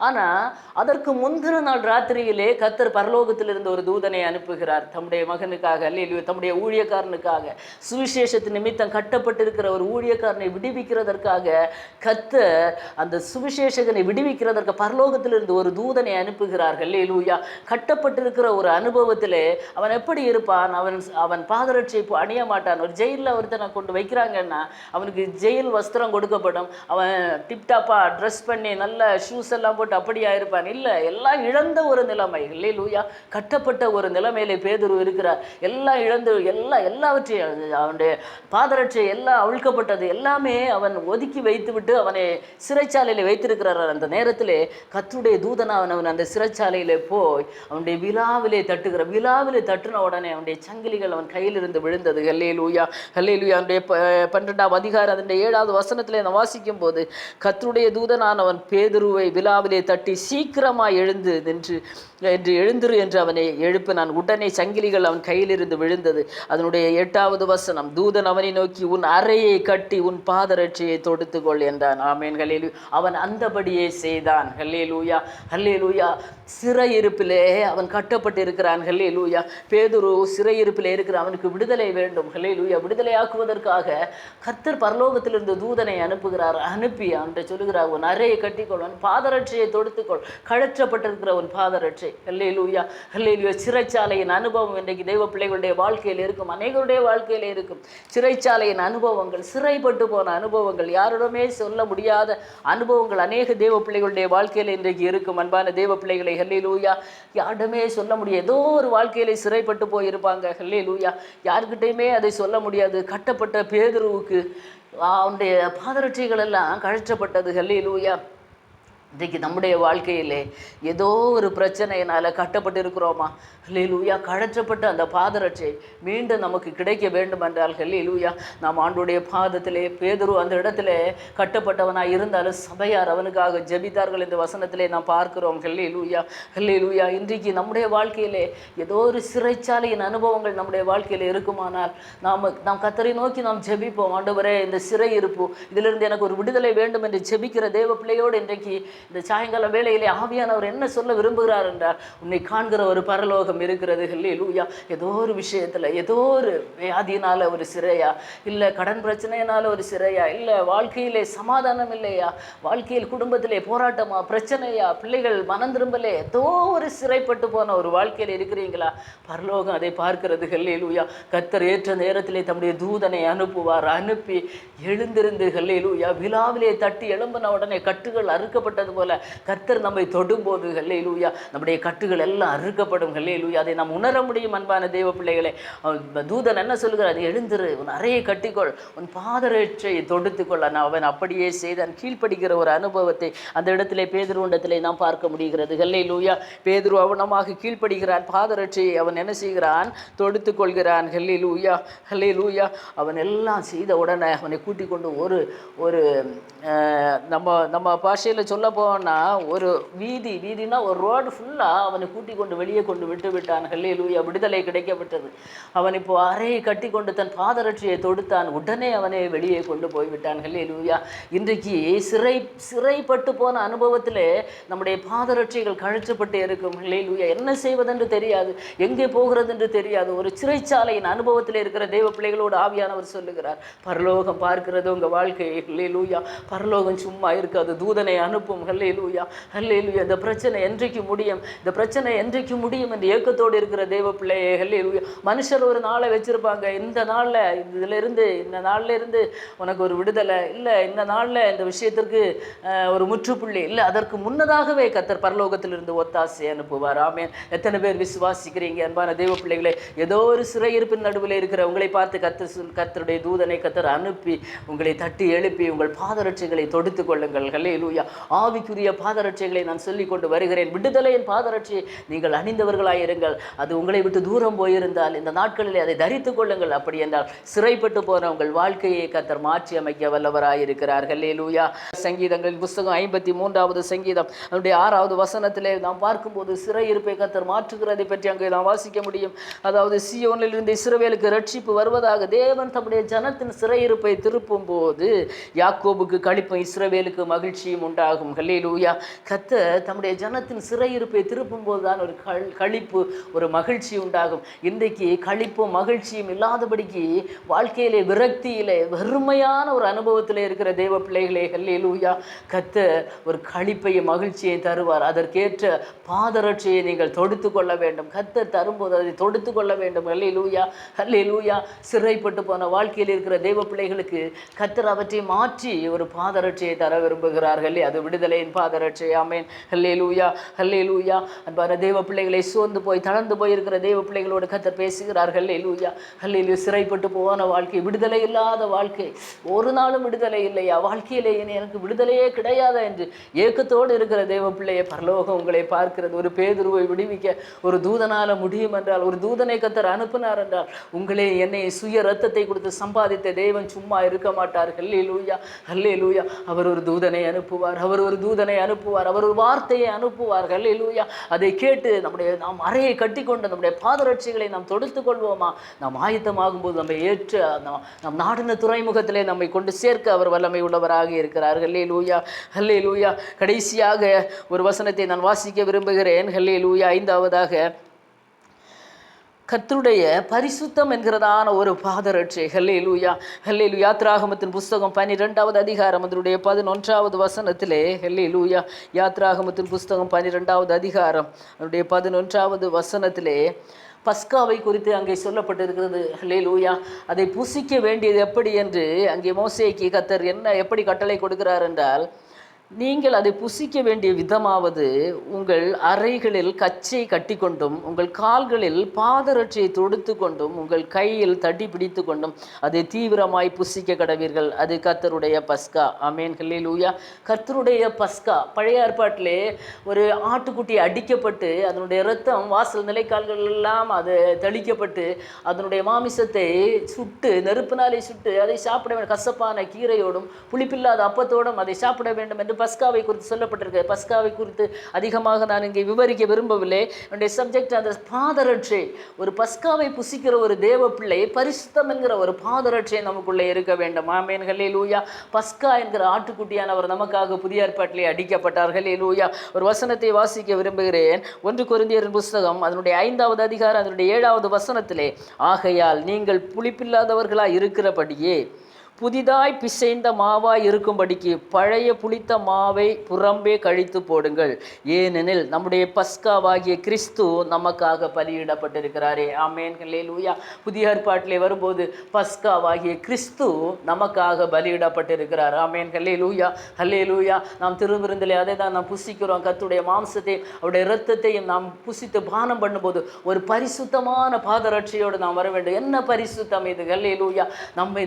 ஆனால் அதற்கு முந்தின நாள் ராத்திரியிலே கர்த்தர் பரலோகத்திலிருந்து ஒரு தூதனை அனுப்புகிறார் தம்முடைய மகனுக்காக. ஹல்லேலூயா. தம்முடைய ஊழியக்காரனுக்காக, சுவிசேஷத்தின் நிமித்தம் கட்டப்பட்டிருக்கிற ஒரு ஊழியக்காரனை விடுவிக்கிறதற்காக கர்த்தர் அந்த சுவிசேஷகனை விடுவிக்கிறதற்கு பரலோகத்திலிருந்து ஒரு தூதனை அனுப்புகிறார். ஹல்லேலூயா. கட்டப்பட்டிருக்கிற ஒரு அனுபவத்திலே அவன் எப்படி இருப்பான்? அவன் பாதரட்சை அணிய மாட்டான். ஒரு ஜெயிலில் ஒருத்தனை கொண்டு வைக்கிறாங்கன்னா அவனுக்கு ஜெயில் வஸ்திரம் கொடுக்கப்படும். அவன் டிப்டாப்பாக ட்ரெஸ் பண்ணி நல்ல ஷூஸ் எல்லாம் போட்டு அப்படியா இருப்பான்? இல்லை, எல்லாம் இழந்த ஒரு நிலைமை. ஹல்லேலூயா. கட்டப்பட்ட ஒரு நிலைமையிலே பேதுரு இருக்கிறார். எல்லாம் இழந்து எல்லாவற்றையும் அவனுடைய பாதரட்சை எல்லாம் அவிழ்க்கப்பட்டது. எல்லாமே அவன் ஒதுக்கி வைத்துவிட்டு அவனை சிறைச்சாலையில் வைத்திருக்கிறார். அந்த நேரத்திலே கர்த்தருடைய தூதனாவன் அவன் அந்த சிறைச்சாலையிலே போய் அவனுடைய விலாவிலே தட்டுன உடனே அவனுடைய சங்கிலிகள் அவன் கையிலிருந்து விழுந்தது. ஹல்லேலூயா, ஹல்லேலூயா. அவனுடைய 12வது அதிகாரம் அதனுடைய 7வது வசனத்திலே நான் வாசிக்கும் போது, கர்த்தருடைய தூதனானவன் பேதுருவை விலாவிலே தட்டி சீக்கிரமாய் எழுந்திரு என்று அவனை எழுப்பினான். உடனே சங்கிலிகள் அவன் கையிலிருந்து விழுந்தது. அதனுடைய 8வது வசனம், தூதன் அவனை நோக்கி உன் அறையை கட்டி உன் பாதரட்சையை தொடுத்துக்கொள் என்றான். ஆமென். ஹல்லேலூயா. அவன் அந்தபடியே செய்தான். ஹல்லேலூயா, ஹல்லேலூயா. சிறையிருப்பிலே அவன் கட்டப்பட்டு இருக்கிறான். ஹல்லேலூயா. பேதுரு சிறையிருப்பிலே இருக்கிற அவனுக்கு விடுதலை வேண்டும். ஹல்லேலூயா. விடுதலையாக்குவதற்காக கர்த்தர் பரலோகத்திலிருந்து தூதனை அனுப்புகிறார். அனுப்பி அவன்கிட்ட சொல்லுகிறார், உன் அறையை கட்டிக்கொள், உன் பாதரட்சையை தொடுத்துக்கொள், கழற்றப்பட்டிருக்கிற உன் பாதரட்சை. ஹல்லேலூயா, ஹல்லேலூயா. சிறைச்சாலையின் அனுபவம் இன்றைக்கு தெய்வ பிள்ளைகளுடைய வாழ்க்கையில் இருக்கும், அநேகருடைய வாழ்க்கையிலே இருக்கும். சிறைச்சாலையின் அனுபவங்கள், சிறைப்பட்டு போன அனுபவங்கள், யாரிடமே சொல்ல முடியாத அனுபவங்கள் அநேக தேவ பிள்ளைகளுடைய வாழ்க்கையில் இன்றைக்கு இருக்கும். அன்பான தேவ பிள்ளைகளை, ஹல்லேலூயா, யாரிடமே சொல்ல முடியாது. ஏதோ ஒரு வாழ்க்கையில சிறைப்பட்டு போயிருப்பாங்க. ஹல்லேலூயா. யாருக்கிட்டையுமே அதை சொல்ல முடியாது. கட்டப்பட்ட பேதுருவுக்கு அவனுடைய பாதரட்சைகள் எல்லாம் கழற்றப்பட்டது. ஹல்லேலூயா. இன்றைக்கு நம்முடைய வாழ்க்கையிலே ஏதோ ஒரு பிரச்சனையினால் கட்டப்பட்டு இருக்கிறோமா? ஹல்லேலூயா. கழற்றப்பட்ட அந்த பாதரட்சை மீண்டும் நமக்கு கிடைக்க வேண்டும் என்றால் ஹல்லேலூயா நாம் ஆண்டுடைய பாதத்திலே, பேதுரு அந்த இடத்துல கட்டப்பட்டவனாக இருந்தாலும் சபையார் அவனுக்காக ஜெபித்தார்கள் இந்த வசனத்திலே நாம் பார்க்கிறோம். ஹல்லேலூயா ஹல்லேலூயா. இன்றைக்கு நம்முடைய வாழ்க்கையிலே ஏதோ ஒரு சிறைச்சாலையின் அனுபவங்கள் நம்முடைய வாழ்க்கையில் இருக்குமானால் நாம் கர்த்தரை நோக்கி நாம் ஜெபிப்போம். ஆண்டவரே, இந்த சிறை இருப்பு இதிலிருந்து எனக்கு ஒரு விடுதலை வேண்டும் என்று ஜெபிக்கிற தேவ பிள்ளையோடு இன்றைக்கு இந்த சாயங்கால வேளையிலே ஆவியானவர் என்ன சொல்ல விரும்புகிறார் என்றால், உன்னை காண்கிற ஒரு பரலோகம் இருக்கிறது. ஹல்லேலூயா. ஏதோ ஒரு விஷயத்தில், ஏதோ ஒரு வியாதியினால ஒரு சிறையா, இல்லை கடன் பிரச்சனையினால ஒரு சிறையா, இல்லை வாழ்க்கையிலே சமாதானம் இல்லையா, வாழ்க்கையில் குடும்பத்திலே போராட்டமா, பிரச்சனையா, பிள்ளைகள் மனம் திரும்பலே, ஏதோ ஒரு சிறைப்பட்டு போன ஒரு வாழ்க்கையில் இருக்கிறீங்களா? பரலோகம் அதை பார்க்கிறது. ஹல்லேலூயா. கர்த்தர் ஏற்ற நேரத்திலே தம்முடைய தூதனை அனுப்புவார். அனுப்பி எழுந்திருந்து ஹல்லேலூயா விழாவிலே தட்டி எழும்பின உடனே கட்டுகள் அறுக்கப்பட்டது போல கர்த்தர் நம்மை தொடும்போது ஹல்லேலூயா நம்முடைய கட்டுகள் எல்லாம் அறுக்கப்படும். ஹல்லேலூயா. அதை நாம் உணர முடியும். அன்பான தேவ பிள்ளைகளே, தூதன் என்ன சொல்கிறார்? எழுந்திரு, உன் அறையை கட்டிக்கொள், உன் பாதரட்சை தொடுத்துக்கொள். அவன் அப்படியே செய்தான். கீழ்ப்படுகிற ஒரு அனுபவத்தை அந்த இடத்திலே பேதுருவிடத்திலே நாம் பார்க்க முடிகிறது. ஹல்லேலூயா. பேதுரு அவனமாக கீழ்ப்படுகிறான். பாதரட்சையை அவன் என்ன செய்கிறான்? தொடுத்து கொள்கிறான். ஹல்லேலூயா ஹல்லேலூயா. அவன் எல்லாம் செய்த உடனே அவனை கூட்டிக் கொண்டு ஒரு நம்ம பாஷையில் சொல்ல போனா ஒரு வீதினா ஒரு ரோடு ஃபுல்லாக அவனை கூட்டி கொண்டு வெளியே கொண்டு விட்டு விட்டான். ஹல்லேலூயா. விடுதலை கிடைக்கப்பட்டது. அவன் இப்போ அறையை கட்டி கொண்டு தன் பாதரட்சியை தொடுத்தான். உடனே அவனை வெளியே கொண்டு போய்விட்டான். ஹல்லேலூயா. இன்றைக்கு சிறைப்பட்டு போன அனுபவத்தில் நம்முடைய பாதரட்சிகள் கழற்றப்பட்டு இருக்கும். ஹல்லேலூயா. என்ன செய்வதென்று தெரியாது, எங்கே போகிறது என்று தெரியாது. ஒரு சிறைச்சாலையின் அனுபவத்தில் இருக்கிற தேவ பிள்ளைகளோடு ஆவியானவர் சொல்லுகிறார், பரலோகம் பார்க்கிறது உங்கள் வாழ்க்கையை. ஹல்லேலூயா. பரலோகம் சும்மா இருக்காது, தூதனை அனுப்பும். ஹல்லேலூயா ஹல்லேலூயா. இந்த பிரச்சனை என்றைக்கு முடியும், இந்த பிரச்சனை என்றைக்கு முடியும் என்று ஏக்கத்தோடு இருக்கிற தேவ பிள்ளையே. ஹல்லேலூயா. மனுஷர் ஒரு நாளை வச்சிருப்பாங்க, இந்த நாளில் இந்த நாளில் இருந்து உனக்கு ஒரு விடுதலை இல்லை, இந்த நாளில் இந்த விஷயத்திற்கு ஒரு முற்றுப்புள்ளி இல்லை, அதற்கு முன்னதாகவே கர்த்தர் பரலோகத்திலிருந்து ஒத்தாசை அனுப்புவார். ஆமென். எத்தனை பேர் விசுவாசிக்கிறீங்க அன்பான தேவ பிள்ளைகளே? ஏதோ ஒரு சிறையிருப்பின் நடுவில் இருக்கிற உங்களை பார்த்து கர்த்தருடைய தூதனை கர்த்தர் அனுப்பி உங்களை தட்டி எழுப்பி உங்கள் பாதரட்சைகளை தொடுத்து கொள்ளுங்கள். ஹல்லேலூயா. ஆவிக்குரிய பாதரட்சைகளை நான் சொல்லிக் கொண்டு வருகிறேன். விடுதலையின் பாதரட்சியை நீங்கள் அணிந்தவர்களாயிருங்கள். அது உங்களை விட்டு தூரம் போயிருந்தால் இந்த நாட்களிலே அதை தரித்துக் கொள்ளுங்கள். அப்படி என்றால் சிறைப்பட்டு போன உங்கள் வாழ்க்கையை கர்த்தர் மாற்றி அமைக்க வல்லவராயிருக்கிறார். ஹல்லேலூயா. சங்கீதங்களின் புஸ்தகம் 53வது சங்கீதம் அதனுடைய 6வது வசனத்திலே நாம் பார்க்கும்போது சிறையிருப்பை கர்த்தர் மாற்றுகிறதை பற்றி அங்கே நாம் வாசிக்க முடியும். அதாவது சீயோனிலிருந்து இஸ்ரவேலுக்கு ரட்சிப்பு வருவதாக தேவன் தம்முடைய ஜனத்தின் சிறையிருப்பை திருப்பும் போது யாக்கோபுக்கு களிப்பும் இஸ்ரவேலுக்கு மகிழ்ச்சியும் உண்டாகும். ஹல்லேலூயா. கர்த்தர் தம்முடைய ஜனத்தின் சிறையிருப்பை திருப்பும் போதுதான் ஒரு களிப்பு, ஒரு மகிழ்ச்சி உண்டாகும். இன்றைக்கு களிப்பும் மகிழ்ச்சியும் இல்லாதபடிக்கு வாழ்க்கையிலே விரக்தியிலே வெறுமையான ஒரு அனுபவத்தில் இருக்கிற தேவ பிள்ளைகளே, ஹல்லேலூயா, கர்த்தர் ஒரு களிப்பையும் மகிழ்ச்சியை தருவார். அதற்கேற்ற பாதரட்சையை நீங்கள் தொடுத்து கொள்ள வேண்டும். கர்த்தர் தரும்போது அதை தொடுத்து கொள்ள வேண்டும். ஹல்லேலூயா ஹல்லேலூயா. சிறைப்பட்டு போன வாழ்க்கையில் இருக்கிற தேவ பிள்ளைகளுக்கு கர்த்தர் அவற்றை மாற்றி ஒரு பாதரட்சையை தர விரும்புகிறார்கள். அது விடுதலையின் பாதரட்சை. ஆமென். ஹல்லேலூயா ஹல்லேலூயா. அன்பான தேவ பிள்ளைகளை சோர்ந்து போய் தளர்ந்து போயிருக்கிற தேவ பிள்ளைகளோடு கர்த்தர் பேசுகிறார்கள். ஹல்லேலூயா ஹல்லேலூயா. சிறைப்பட்டு போன வாழ்க்கை, விடுதலை இல்லாத வாழ்க்கை, ஒரு நாளும் விடுதலை இல்லையா, வாழ்க்கையிலே எனக்கு விடுதலையே கிடையாதா என்று ஏக்கத்தோடு இருக்கிற தேவ பிள்ளையை பரலோகம் உங்களை பார்க்கிறது. ஒரு பேதுருவை விடுவிக்க ஒரு தூதனால முடியும் என்றால், ஒரு தூதனை கர்த்தர் அனுப்பினார் என்றால், உங்களே என்னை சுய ரத்தத்தை கொடுத்து சம்பாதித்த தேவன் சும்மா இருக்க மாட்டார். ஹல்லேலூயா ஹல்லேலூயா. அவர் ஒரு தூதனை அனுப்புவார், அவர் ஒரு தூதனை அனுப்புவார், அவர் ஒரு வார்த்தையை அனுப்புவார். ஹல்லேலூயா. அதை கேட்டு நாம் அறையை கட்டிக்கொண்டு நம்முடைய பாதரட்சிகளை நாம் தொடுத்து கொள்வோமா? நாம் ஆயத்தமாகும் போது நம்மை ஏற்று நம் நாடின துறைமுகத்திலே நம்மை கொண்டு சேர்க்க அவர் வல்லமை உள்ளவராக இருக்கிறார். ஹல்லேலூயா ஹல்லேலூயா. கடைசியாக ஒரு வசனத்தை நான் வாசிக்க விரும்புகிறேன். ஹல்லேலூயா. 5வதாக கர்த்தருடைய பரிசுத்தம் என்கிறதான ஒரு பாதரட்சை. ஹல்லேலூயா ஹல்லேலூயா. யாத்ராகமத்தின் புஸ்தகம் 12வது அதிகாரம் அதனுடைய 11வது வசனத்திலே, ஹல்லேலூயா, யாத்ராகமத்தின் புஸ்தகம் 12வது அதிகாரம் அதனுடைய 11வது வசனத்திலே பஸ்காவை குறித்து அங்கே சொல்லப்பட்டிருக்கிறது. ஹல்லேலூயா. அதை புசிக்க வேண்டியது எப்படி என்று அங்கே மோசேக்கு கர்த்தர் எப்படி கட்டளை கொடுக்கிறார் என்றால், நீங்கள் அதை புசிக்க வேண்டிய விதமாவது உங்கள் அறைகளில் கச்சை கட்டி கொண்டும் உங்கள் கால்களில் பாதரட்சியை தொடுத்து கொண்டும் உங்கள் கையில் தடி பிடித்து கொண்டும் அதை தீவிரமாய் புசிக்க கடவீர்கள். அது கர்த்தருடைய பஸ்கா. ஆமென். ஹல்லேலூயா. கர்த்தருடைய பஸ்கா. பழைய ஏற்பாட்டிலே ஒரு ஆட்டுக்குட்டி அடிக்கப்பட்டு அதனுடைய இரத்தம் வாசல் நிலைக்கால்கள் எல்லாம் அது தெளிக்கப்பட்டு அதனுடைய மாமிசத்தை சுட்டு நெருப்பினாலே சுட்டு அதை சாப்பிட வேண்டும். கசப்பான கீரையோடும் புளிப்பில்லாத அப்பத்தோடும் அதை சாப்பிட வேண்டும் என்று பஸ்காவை குறித்து சொல்லப்பட்டிருக்கு. பஸ்காவை குறித்து அதிகமாக நான் இங்கே விவரிக்க விரும்பவில்லை. என்னுடைய சப்ஜெக்ட் அந்த பாதரட்சை. ஒரு பஸ்காவை புசிக்கிற ஒரு தேவ பிள்ளை பரிசுத்தம் என்கிற ஒரு பாதரட்சை நமக்குள்ளே இருக்க வேண்டும். ஆமென். ஹல்லேலூயா. பஸ்கா என்கிற ஆட்டுக்குட்டியானவர் நமக்காக புதிய ஏற்பாட்டிலே அடிக்கப்பட்டார். ஹல்லேலூயா. ஒரு வசனத்தை வாசிக்க விரும்புகிறேன். 1 கொரிந்தியரின் புஸ்தகம் அதனுடைய 5வது அதிகாரம் அதனுடைய 7வது வசனத்திலே, ஆகையால் நீங்கள் புளிப்பில்லாதவர்களாய் இருக்கிறபடியே புதிதாய் பிசைந்த மாவாய் இருக்கும்படிக்கு பழைய புளித்த மாவை புறம்பே கழித்து போடுங்கள். ஏனெனில் நம்முடைய பஸ்காவாகிய கிறிஸ்து நமக்காக பலியிடப்பட்டிருக்கிறாரே. ஆமென். ஹல்லேலூயா. புதிய ஏற்பாட்டிலே வரும்போது பஸ்காவாகிய கிறிஸ்து நமக்காக பலியிடப்பட்டிருக்கிறார். ஆமென். ஹல்லேலூயா. ஹல்லேலூயா. நாம் திருவிருந்திலே அதை தான் நாம் புசிக்கிறோம். கர்த்தருடைய மாம்சத்தையும் அவருடைய இரத்தத்தையும் நாம் புசித்து பானம் பண்ணும்போது ஒரு பரிசுத்தமான பாதரட்சியோடு நாம் வர வேண்டும். என்ன பரிசுத்தம் இது? ஹல்லேலூயா. நாம்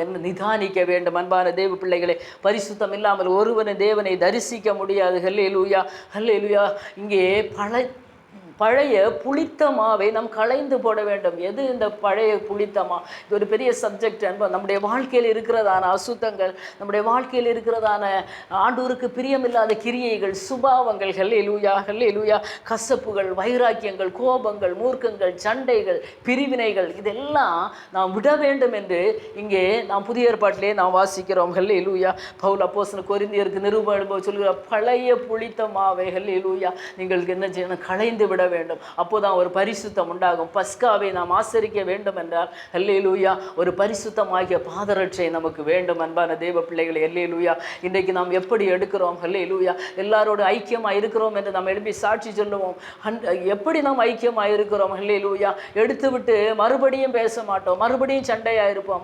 என்ன நிதானிக்க வேண்டும். அன்பான தேவ பிள்ளைகளே, பரிசுத்தம் இல்லாமல் ஒருவனை தேவனை தரிசிக்க முடியாது. ஹல்லேலூயா. ஹல்லேலூயா. இங்கே பழைய புளித்த மாவை நாம் களைந்து போட வேண்டும். எது இந்த பழைய புளித்த மா? இது ஒரு பெரிய சப்ஜெக்ட். நம்முடைய வாழ்க்கையில் இருக்கிறதான அசுத்தங்கள், நம்முடைய வாழ்க்கையில் இருக்கிறதான ஆண்டவருக்கு பிரியமில்லாத கிரியைகள், சுபாவங்கள், ஹல்லேலூயா ஹல்லேலூயா, கசப்புகள், வைராக்கியங்கள், கோபங்கள், மூர்க்கங்கள், சண்டைகள், பிரிவினைகள், இதெல்லாம் நாம் விட வேண்டும் என்று இங்கே நாம் புதிய ஏற்பாட்டிலே நாம் வாசிக்கிறோம். ஹல்லேலூயா. பவுல் அப்போஸ்தலன் கொரிந்தியருக்கு நிருபம் சொல்கிறார், பழைய புளித்த மாவை ஹல்லேலூயா நீங்கள் என்ன செய்யணும்? களைந்து விட வேண்டும். அப்போதான் ஒரு பரிசுத்தம் உண்டாகும். பஸ்காவை நாம் ஆசரிக்க வேண்டும் என்றால் ஹல்லேலூயா ஒரு பரிசுத்தமாகிய பாதரட்சை நமக்கு வேண்டும். அன்பான தேவ பிள்ளைகளை, ஹல்லேலூயா. இன்றைக்கு நாம் எப்படி எடுக்கிறோம்? ஹல்லேலூயா. எல்லாரோடு ஐக்கியமாக இருக்கிறோம் என்று நாம் எழுப்பி சாட்சி சொல்லுவோம். எப்படி நாம் ஐக்கியமாக இருக்கிறோம்? ஹல்லேலூயா. எடுத்து விட்டு மறுபடியும் பேச மாட்டோம், மறுபடியும் சண்டையாக இருப்போம்,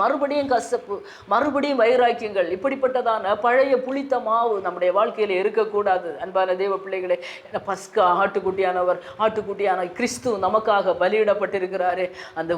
மறுபடியும் கசப்பு, மறுபடியும் வைராக்கியங்கள், இப்படிப்பட்டதான பழைய புளித்த மாவு நம்முடைய வாழ்க்கையில் இருக்கக்கூடாது. அன்பான தேவ பிள்ளைகளை, பஸ்கா ஆட்டுக்குட்டியான கிறிஸ்து நமக்காக பலியிடப்பட்டிருக்கிறாரே, அந்த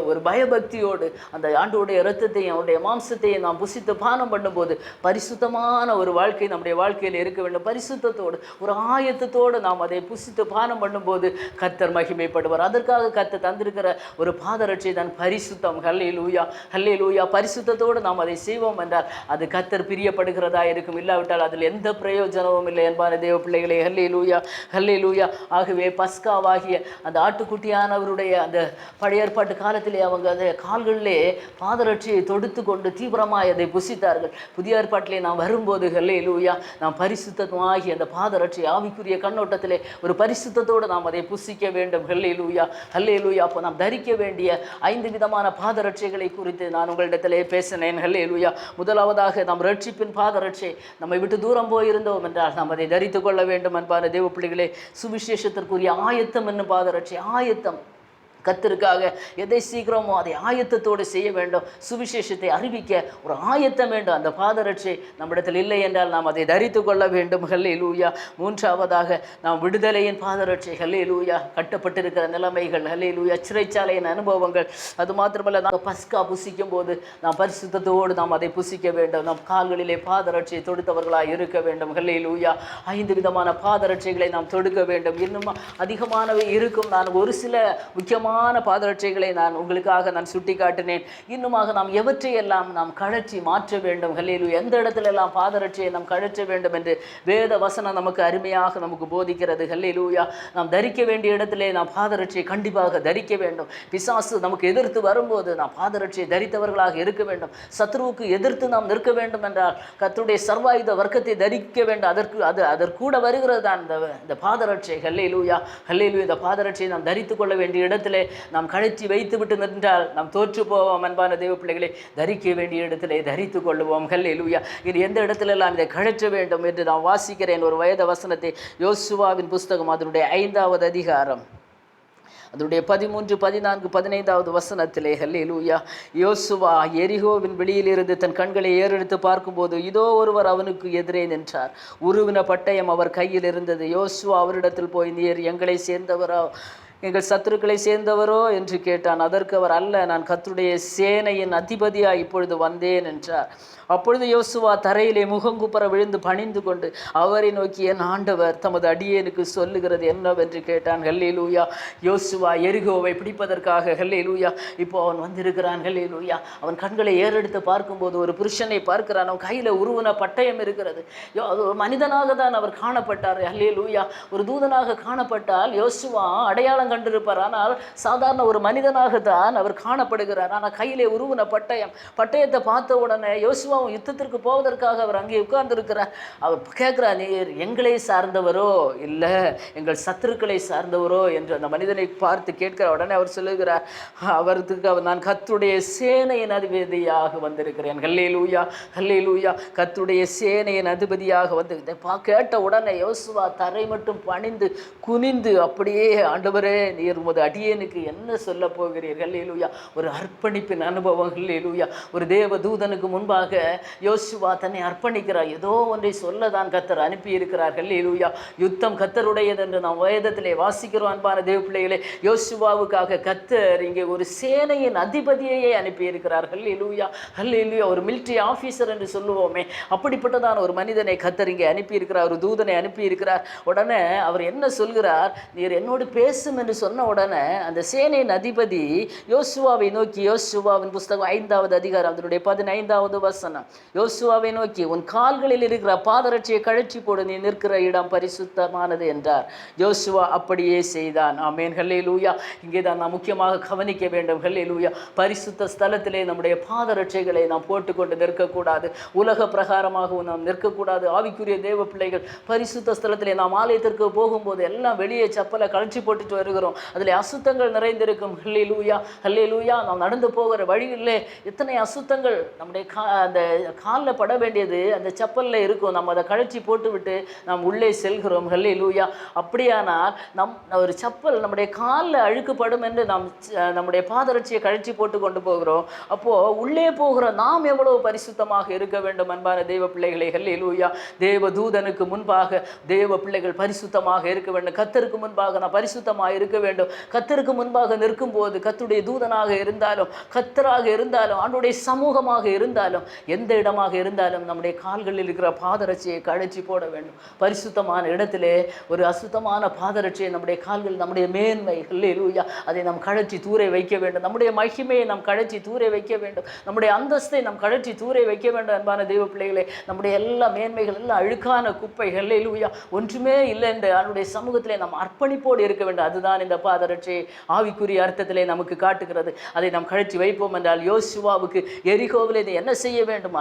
ஒரு பயபக்தியோடு அந்த ஆண்டோடைய இரத்தத்தையும் அவருடைய மாம்சத்தையும் நாம் புசித்து பானம் பண்ணும்போது பரிசுத்தமான ஒரு வாழ்க்கை நம்முடைய வாழ்க்கையில் இருக்க வேண்டும். பரிசுத்தத்தோடு ஒரு ஆயத்தத்தோடு நாம் அதை புசித்து பானம் பண்ணும்போது கர்த்தர் மகிமைப்படுவார். அதற்காக கர்த்தர் தந்திருக்கிற ஒரு பாதரட்சை தான் பரிசுத்தம். ஹல்லேலூயா ஹல்லேலூயா. பரிசுத்தத்தோடு நாம் அதை செய்வோம் என்றால் அது கர்த்தர் பிரியப்படுகிறதா இருக்கும். இல்லாவிட்டால் அதில் எந்த பிரயோஜனமும் இல்லை. என்பான தேவ பிள்ளைகளே, ஹல்லேலூயா ஹல்லேலூயா. ஆகவே பஸ்காவாகிய அந்த ஆட்டுக்குட்டியானவருடைய அந்த பழைய ஏற்பாட்டு காலத்திலே அவங்க அந்த கால்களிலே பாதரட்சியை தொடுத்து கொண்டு தீவிரமாய் அதை புசித்தார்கள். புதிய ஏற்பாட்டிலே நாம் வரும்போது ஹல்லேலூயா நாம் பரிசுத்தமாகி அந்த பாதரட்சி ஆவிக்குரிய கண்ணோட்டத்திலே ஒரு பரிசுத்தத்தோடு நாம் அதை புசிக்க வேண்டும். ஹல்லேலூயா ஹல்லேலூயா. அப்போ நாம் தரிக்க வேண்டிய 5 விதமான பாதரட்சைகளை குறித்து நான் உங்களிடத்திலே பேசினேன். ஹல்லேலூயா. முதலாவதாக நாம் ரட்சிப்பின் பாதரட்சை. நம்மை விட்டு தூரம் போயிருந்தோம் என்றால் நாம் அதை தரித்து கொள்ள வேண்டும். அன்பான தேவ பிள்ளைகளே, சுவிசேஷத்திற்குரிய ஆயத்தம் என்னும் பாதரட்சை. ஆயத்தம். கர்த்தருக்காக எதை சீக்கிரமோ அதை ஆயத்தத்தோடு செய்ய வேண்டும். சுவிசேஷத்தை அறிவிக்க ஒரு ஆயத்தம் வேண்டும். அந்த பாதரட்சை நம்மிடத்தில் இல்லை என்றால் நாம் அதை தரித்து கொள்ள வேண்டும். ஹல்லேலூயா. மூன்றாவதாக நாம் விடுதலையின் பாதரட்சை. ஹல்லேலூயா. கட்டப்பட்டிருக்கிற நிலைமைகள், ஹல்லேலூயா, சிறைச்சாலையின் அனுபவங்கள். அது மாத்திரமல்ல, நாம் பஸ்கா புசிக்கும் போது நாம் பரிசுத்தத்தோடு நாம் அதை புசிக்க வேண்டும். நம் கால்களிலே பாதரட்சை தொடுத்தவர்களாக இருக்க வேண்டும். ஹல்லேலூயா. 5 விதமான பாதரட்சைகளை நாம் தொடுக்க வேண்டும். இன்னும் அதிகமானவை இருக்கும். நான் ஒரு சில முக்கியமான பாதரட்சைகளை நான் உங்களுக்காக சுட்டி காட்டினேன். இன்னுமாக நாம் எவற்றையெல்லாம் நாம் கழற்றி மாற்ற வேண்டும். ஹல்லேலூயா. எந்த இடத்துல எல்லாம் பாதரட்சையை நாம் கழற்ற வேண்டும் என்று வேத வசனம் நமக்கு அருமையாக நமக்கு போதிக்கிறது. ஹல்லேலூயா. நாம் தரிக்க வேண்டிய இடத்திலே நாம் பாதரட்சியை கண்டிப்பாக தரிக்க வேண்டும். பிசாசு நமக்கு எதிர்த்து வரும்போது நாம் பாதரட்சியை தரித்தவர்களாக இருக்க வேண்டும். சத்ருவுக்கு எதிர்த்து நாம் நிற்க வேண்டும் என்றால் கர்த்தருடைய சர்வாயுத வர்க்கத்தை தரிக்க வேண்டும். அதற்கூட வருகிறது தான் இந்த பாதரட்சை. ஹல்லேலூயா ஹல்லேலூயா. இந்த பாதரட்சியை நாம் தரித்து கொள்ள வேண்டிய இடத்திலே நாம் கழற்றி வைத்து விட்டு நின்றால் நாம் தோற்று போவோம். அன்பான தேவ பிள்ளைகளை, தரிக்க வேண்டிய இடத்திலே தரித்து கொள்ளுவோம். ஹல்லேலூயா. இது எந்த இடத்துல எல்லாம் இதை கழற்ற வேண்டும் என்று நான் வாசிக்கிறேன் ஒரு வேத வசனத்தை. யோசுவாவின் புஸ்தகம் அதனுடைய 5வது அதிகாரம் அதனுடைய 13, 14, 15வது வசனத்திலே ஹல்லேலூயா, யோசுவா எரிகோவின் வெளியிலிருந்து தன் கண்களை ஏறெடுத்து பார்க்கும்போது இதோ ஒருவர் அவனுக்கு எதிரே நின்றார். உருவின பட்டயம் அவர் கையில் இருந்தது. யோசுவா அவரிடத்தில் போய், நீர் எங்களை சேர்ந்தவரோ, எங்கள் சத்துருக்களை சேர்ந்தவரோ என்று கேட்டான். அதற்கு அவர், அல்ல, நான் கர்த்தருடைய சேனையின் அதிபதியாய் இப்பொழுது வந்தேன் என்றார். அப்பொழுது யோசுவா தரையிலே முகங்குப்புற விழுந்து பணிந்து கொண்டு அவரை நோக்கி, என் ஆண்டவர் தமது அடியேனுக்கு சொல்லுகிறது என்னவென்று கேட்டான். ஹல்லேலூயா. யோசுவா எரிகோவை பிடிப்பதற்காக ஹல்லேலூயா இப்போ அவன் வந்திருக்கிறான். ஹல்லேலூயா. அவன் கண்களை ஏறெடுத்து பார்க்கும்போது ஒரு புருஷனை பார்க்கிறான். அவன் கையில் உருவன பட்டயம் இருக்கிறது. அது ஒரு மனிதனாக தான் அவர் காணப்பட்டார். ஹல்லேலூயா. ஒரு தூதனாக காணப்பட்டால் யோசுவா அடையாளம் கண்டிருப்பார். ஆனால் சாதாரண ஒரு மனிதனாக தான் அவர் காணப்படுகிறார். ஆனால் கையிலே உருவன பட்டயத்தை பார்த்த உடனே யோசுவா யுத்தத்திற்கு போவதற்காக அவர் அங்கே உட்கார்ந்திருக்கிறார். அவர் கேட்கிறார், நீர் எங்களை சார்ந்தவரோ இல்லை எங்கள் சத்துருக்களை சார்ந்தவரோ என்று அந்த மனிதனை பார்த்து கேட்கிற உடனே அவர் சொல்லுகிறார், அவருக்கு நான் கர்த்தருடைய சேனையின் அதிபதியாக வந்திருக்கிறேன். ஹல்லேலூயா, ஹல்லேலூயா. கர்த்தருடைய சேனையின் அதிபதியாக வந்து இதை கேட்ட உடனே யோசுவா தரை மட்டும் பணிந்து குனிந்து, அப்படியே ஆண்டவரே நீர் உமது அடியேனுக்கு என்ன சொல்ல போகிறீர்? ஹல்லேலூயா. ஒரு அர்ப்பணிப்பின் அனுபவம். ஹல்லேலூயா. ஒரு தேவ தூதனுக்கு முன்பாக யோசுவா தன்னை அர்ப்பணிக்கிறார். ஏதோ ஒன்றை சொல்ல தான் கர்த்தர் அனுப்பி இருக்கிறார். ஹல்லேலூயா. யுத்தம் கர்த்தருடையது என்று நாம் வேதத்திலே வாசிக்கிறோம். அன்பான தேவ பிள்ளைகளே, யோசுவாவுக்காக கர்த்தர் இங்கே ஒரு சேனையின் அதிபதியையே அனுப்பி இருக்கிறார். ஹல்லேலூயா, ஹல்லேலூயா. ஒரு மிலிட்டரி ஆஃபீஸர் என்று சொல்லுவோமே, அப்படிப்பட்டதான ஒரு மனிதனை கர்த்தர் இங்கே அனுப்பி இருக்கிறார். ஒரு தூதனை அனுப்பி இருக்கிறார். உடனே அவர் என்ன சொல்கிறார்? நீர் என்னோடு பேசும் என்று சொன்ன உடனே அந்த சேனையின் அதிபதி யோசுவாவை நோக்கி, யோசுவாவின் புஸ்தகம் 5வது அதிகாரம் அதனுடைய 15வது வசனம், யோசுவாவை நோக்கி, உன் கால்களில் இருக்கிற பாதரட்சியை கழற்றி போடு, நீ நிற்கிற இடம் பரிசுத்தமானது என்றார். யோசுவா அப்படியே செய்தான். ஆமென். ஹல்லேலூயா. இங்கே தான் நாம் முக்கியமாக கவனிக்க வேண்டும். ஹல்லேலூயா. பரிசுத்த ஸ்தலத்திலே நம்முடைய பாதரட்சைகளை நாம் போட்டுக்கொண்டு நிற்கக்கூடாது. உலக பிரகாரமாகவும் நாம் நிற்கக்கூடாது. ஆவிக்குரிய தேவ பிள்ளைகள், பரிசுத்த ஸ்தலத்திலே நாம் ஆலயத்திற்கு போகும்போது எல்லாம் வெளியே சப்பலை கழற்றி போட்டுட்டு வருகிறோம். அதில் அசுத்தங்கள் நிறைந்திருக்கும். ஹல்லேலூயா, ஹல்லேலூயா. நாம் நடந்து போகிற வழியிலே எத்தனை அசுத்தங்கள் நம்முடைய அந்த காலில் பட வேண்டியது அந்த செப்பலில் இருக்கும். நம்ம அதை கழற்றி போட்டுவிட்டு நாம் உள்ளே செல்கிறோம். ஹல்லேலூயா. அப்படியானால் ஒரு செப்பல் நம்முடைய காலில் அழுக்குப்படும் என்று நாம் நம்முடைய பாதரட்சியை கழற்றி போட்டு கொண்டு போகிறோம். அப்போது உள்ளே போகிற நாம் எவ்வளவு பரிசுத்தமாக இருக்க வேண்டும் அன்பான தேவ பிள்ளைகளை. ஹல்லேலூயா. தேவ தூதனுக்கு முன்பாக தேவ பிள்ளைகள் பரிசுத்தமாக இருக்க வேண்டும். கர்த்தருக்கு முன்பாக நாம் பரிசுத்தமாக இருக்க வேண்டும். கர்த்தருக்கு முன்பாக நிற்கும் போது கர்த்தருடைய தூதனாக இருந்தாலும், கர்த்தராக இருந்தாலும், ஆண்டவருடைய சமூகமாக இருந்தாலும், எந்த இடமாக இருந்தாலும் நம்முடைய கால்களில் இருக்கிற பாதரட்சியை கழற்றி போட வேண்டும். பரிசுத்தமான இடத்திலே ஒரு அசுத்தமான பாதரட்சியை நம்முடைய கால்கள், நம்முடைய மேன்மை, ஹல்லேலூயா, அதை நாம் கழற்றி தூரை வைக்க வேண்டும். நம்முடைய மகிமையை நாம் கழற்றி தூரை வைக்க வேண்டும். நம்முடைய அந்தஸ்தை நாம் கழற்றி தூரை வைக்க வேண்டும். அன்பான தெய்வ பிள்ளைகளே, நம்முடைய எல்லா மேன்மைகள் எல்லாம் அழுக்கான குப்பை. ஹல்லேலூயா. ஒன்றுமே இல்லை என்று அவருடைய சமூகத்திலே நாம் அர்ப்பணிப்போடு இருக்க வேண்டும். அதுதான் இந்த பாதரட்சியை ஆவிக்குரிய அர்த்தத்திலே நமக்கு காட்டுகிறது. அதை நாம் கழற்றி வைப்போம் என்றால், யோசுவாவுக்கு எரிகோவிலே நீ என்ன செய்ய வேண்டும்,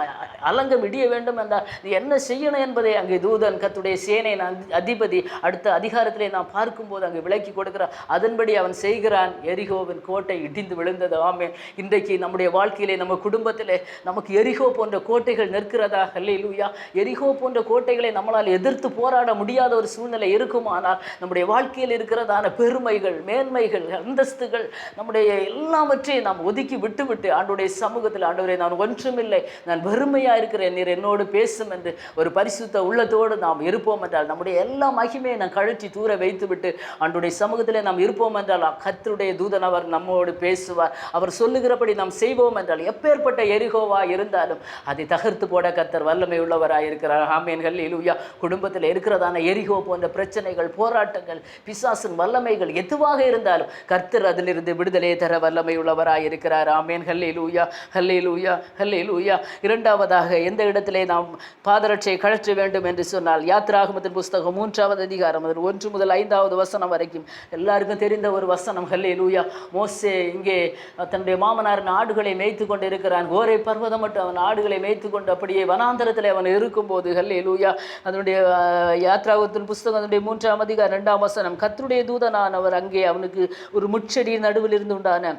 அலங்கம் இடிய வேண்டும் என்றால் நீ என்ன செய்யணும் என்பதை அங்கே தூதன் கர்த்தருடைய சேனையின் அதிபதி அடுத்த அதிகாரத்திலே நாம் பார்க்கும்போது அங்கே விளக்கி கொடுக்கிறார். அதன்படி அவன் செய்கிறான். எரிகோவின் கோட்டை இடிந்து விழுந்தது. ஆமென். இன்றைக்கு நம்முடைய வாழ்க்கையிலே, நம்ம குடும்பத்திலே நமக்கு எரிகோ போன்ற கோட்டைகள் நிற்கிறதா? ஹல்லேலூயா. எரிகோ போன்ற கோட்டைகளை நம்மளால் எதிர்த்து போராட முடியாத ஒரு சூழ்நிலை இருக்குமானால், நம்முடைய வாழ்க்கையில் இருக்கிறதான பெருமைகள், மேன்மைகள், அந்தஸ்துகள், நம்முடைய எல்லாவற்றையும் நாம் ஒதுக்கி விட்டுவிட்டு ஆண்டவருடைய சமூகத்தில், ஆண்டவரே நான் ஒன்றுமில்லை, நான் வெறுமையாக இருக்கிறேன், நீர் என்னோடு பேசும் என்று ஒரு பரிசுத்த உள்ளத்தோடு நாம் இருப்போம் என்றால், நம்முடைய எல்லா மகிமையை நாம் கழற்றி தூர வைத்துவிட்டு ஆண்டவருடைய சமூகத்திலே நாம் இருப்போம் என்றால், கர்த்தருடைய தூதன் அவர் நம்மோடு பேசுவார். அவர் சொல்லுகிறபடி நாம் செய்வோம் என்றால், எப்பேற்பட்ட எரிகோவா இருந்தாலும் அதை தகர்த்து போட கர்த்தர் வல்லமை உள்ளவராக இருக்கிறார். ஆமென். ஹல்லேலூயா. குடும்பத்தில் இருக்கிறதான எரிகோ போன்ற பிரச்சனைகள், போராட்டங்கள், பிசாசின் வல்லமைகள் எதுவாக இருந்தாலும் கர்த்தர் அதிலிருந்து விடுதலை தர வல்லமை உள்ளவராக இருக்கிறார். ஆமென். ஹல்லேலூயா, ஹல்லேலூயா, ஹல்லேலூயா. இரண்டாவதாக, எந்த இடத்திலே நாம் பாதரட்சியை கழற்ற வேண்டும் என்று சொன்னால், யாத்திராகமத்தின் புஸ்தகம் 3வது அதிகாரம் 1 முதல் 5வது வசனம் வரைக்கும் எல்லாருக்கும் தெரிந்த ஒரு வசனம். ஹல்லேலூயா. மோசே இங்கே தன்னுடைய மாமனாரின் ஆடுகளை மேய்த்து கொண்டு இருக்கிறான். கோரை பர்வதம் மட்டும் அவன் ஆடுகளை மேய்த்து கொண்டு அப்படியே வனாந்தரத்தில் அவன் இருக்கும்போது, ஹல்லேலூயா, அதனுடைய யாத்திராகமத்தின் புஸ்தகம் அதனுடைய 3ஆம் அதிகாரம் 2ஆம் வசனம், கர்த்தருடைய தூதனானவர் அங்கே அவனுக்கு ஒரு முட்செடியின் நடுவில் இருந்து உண்டான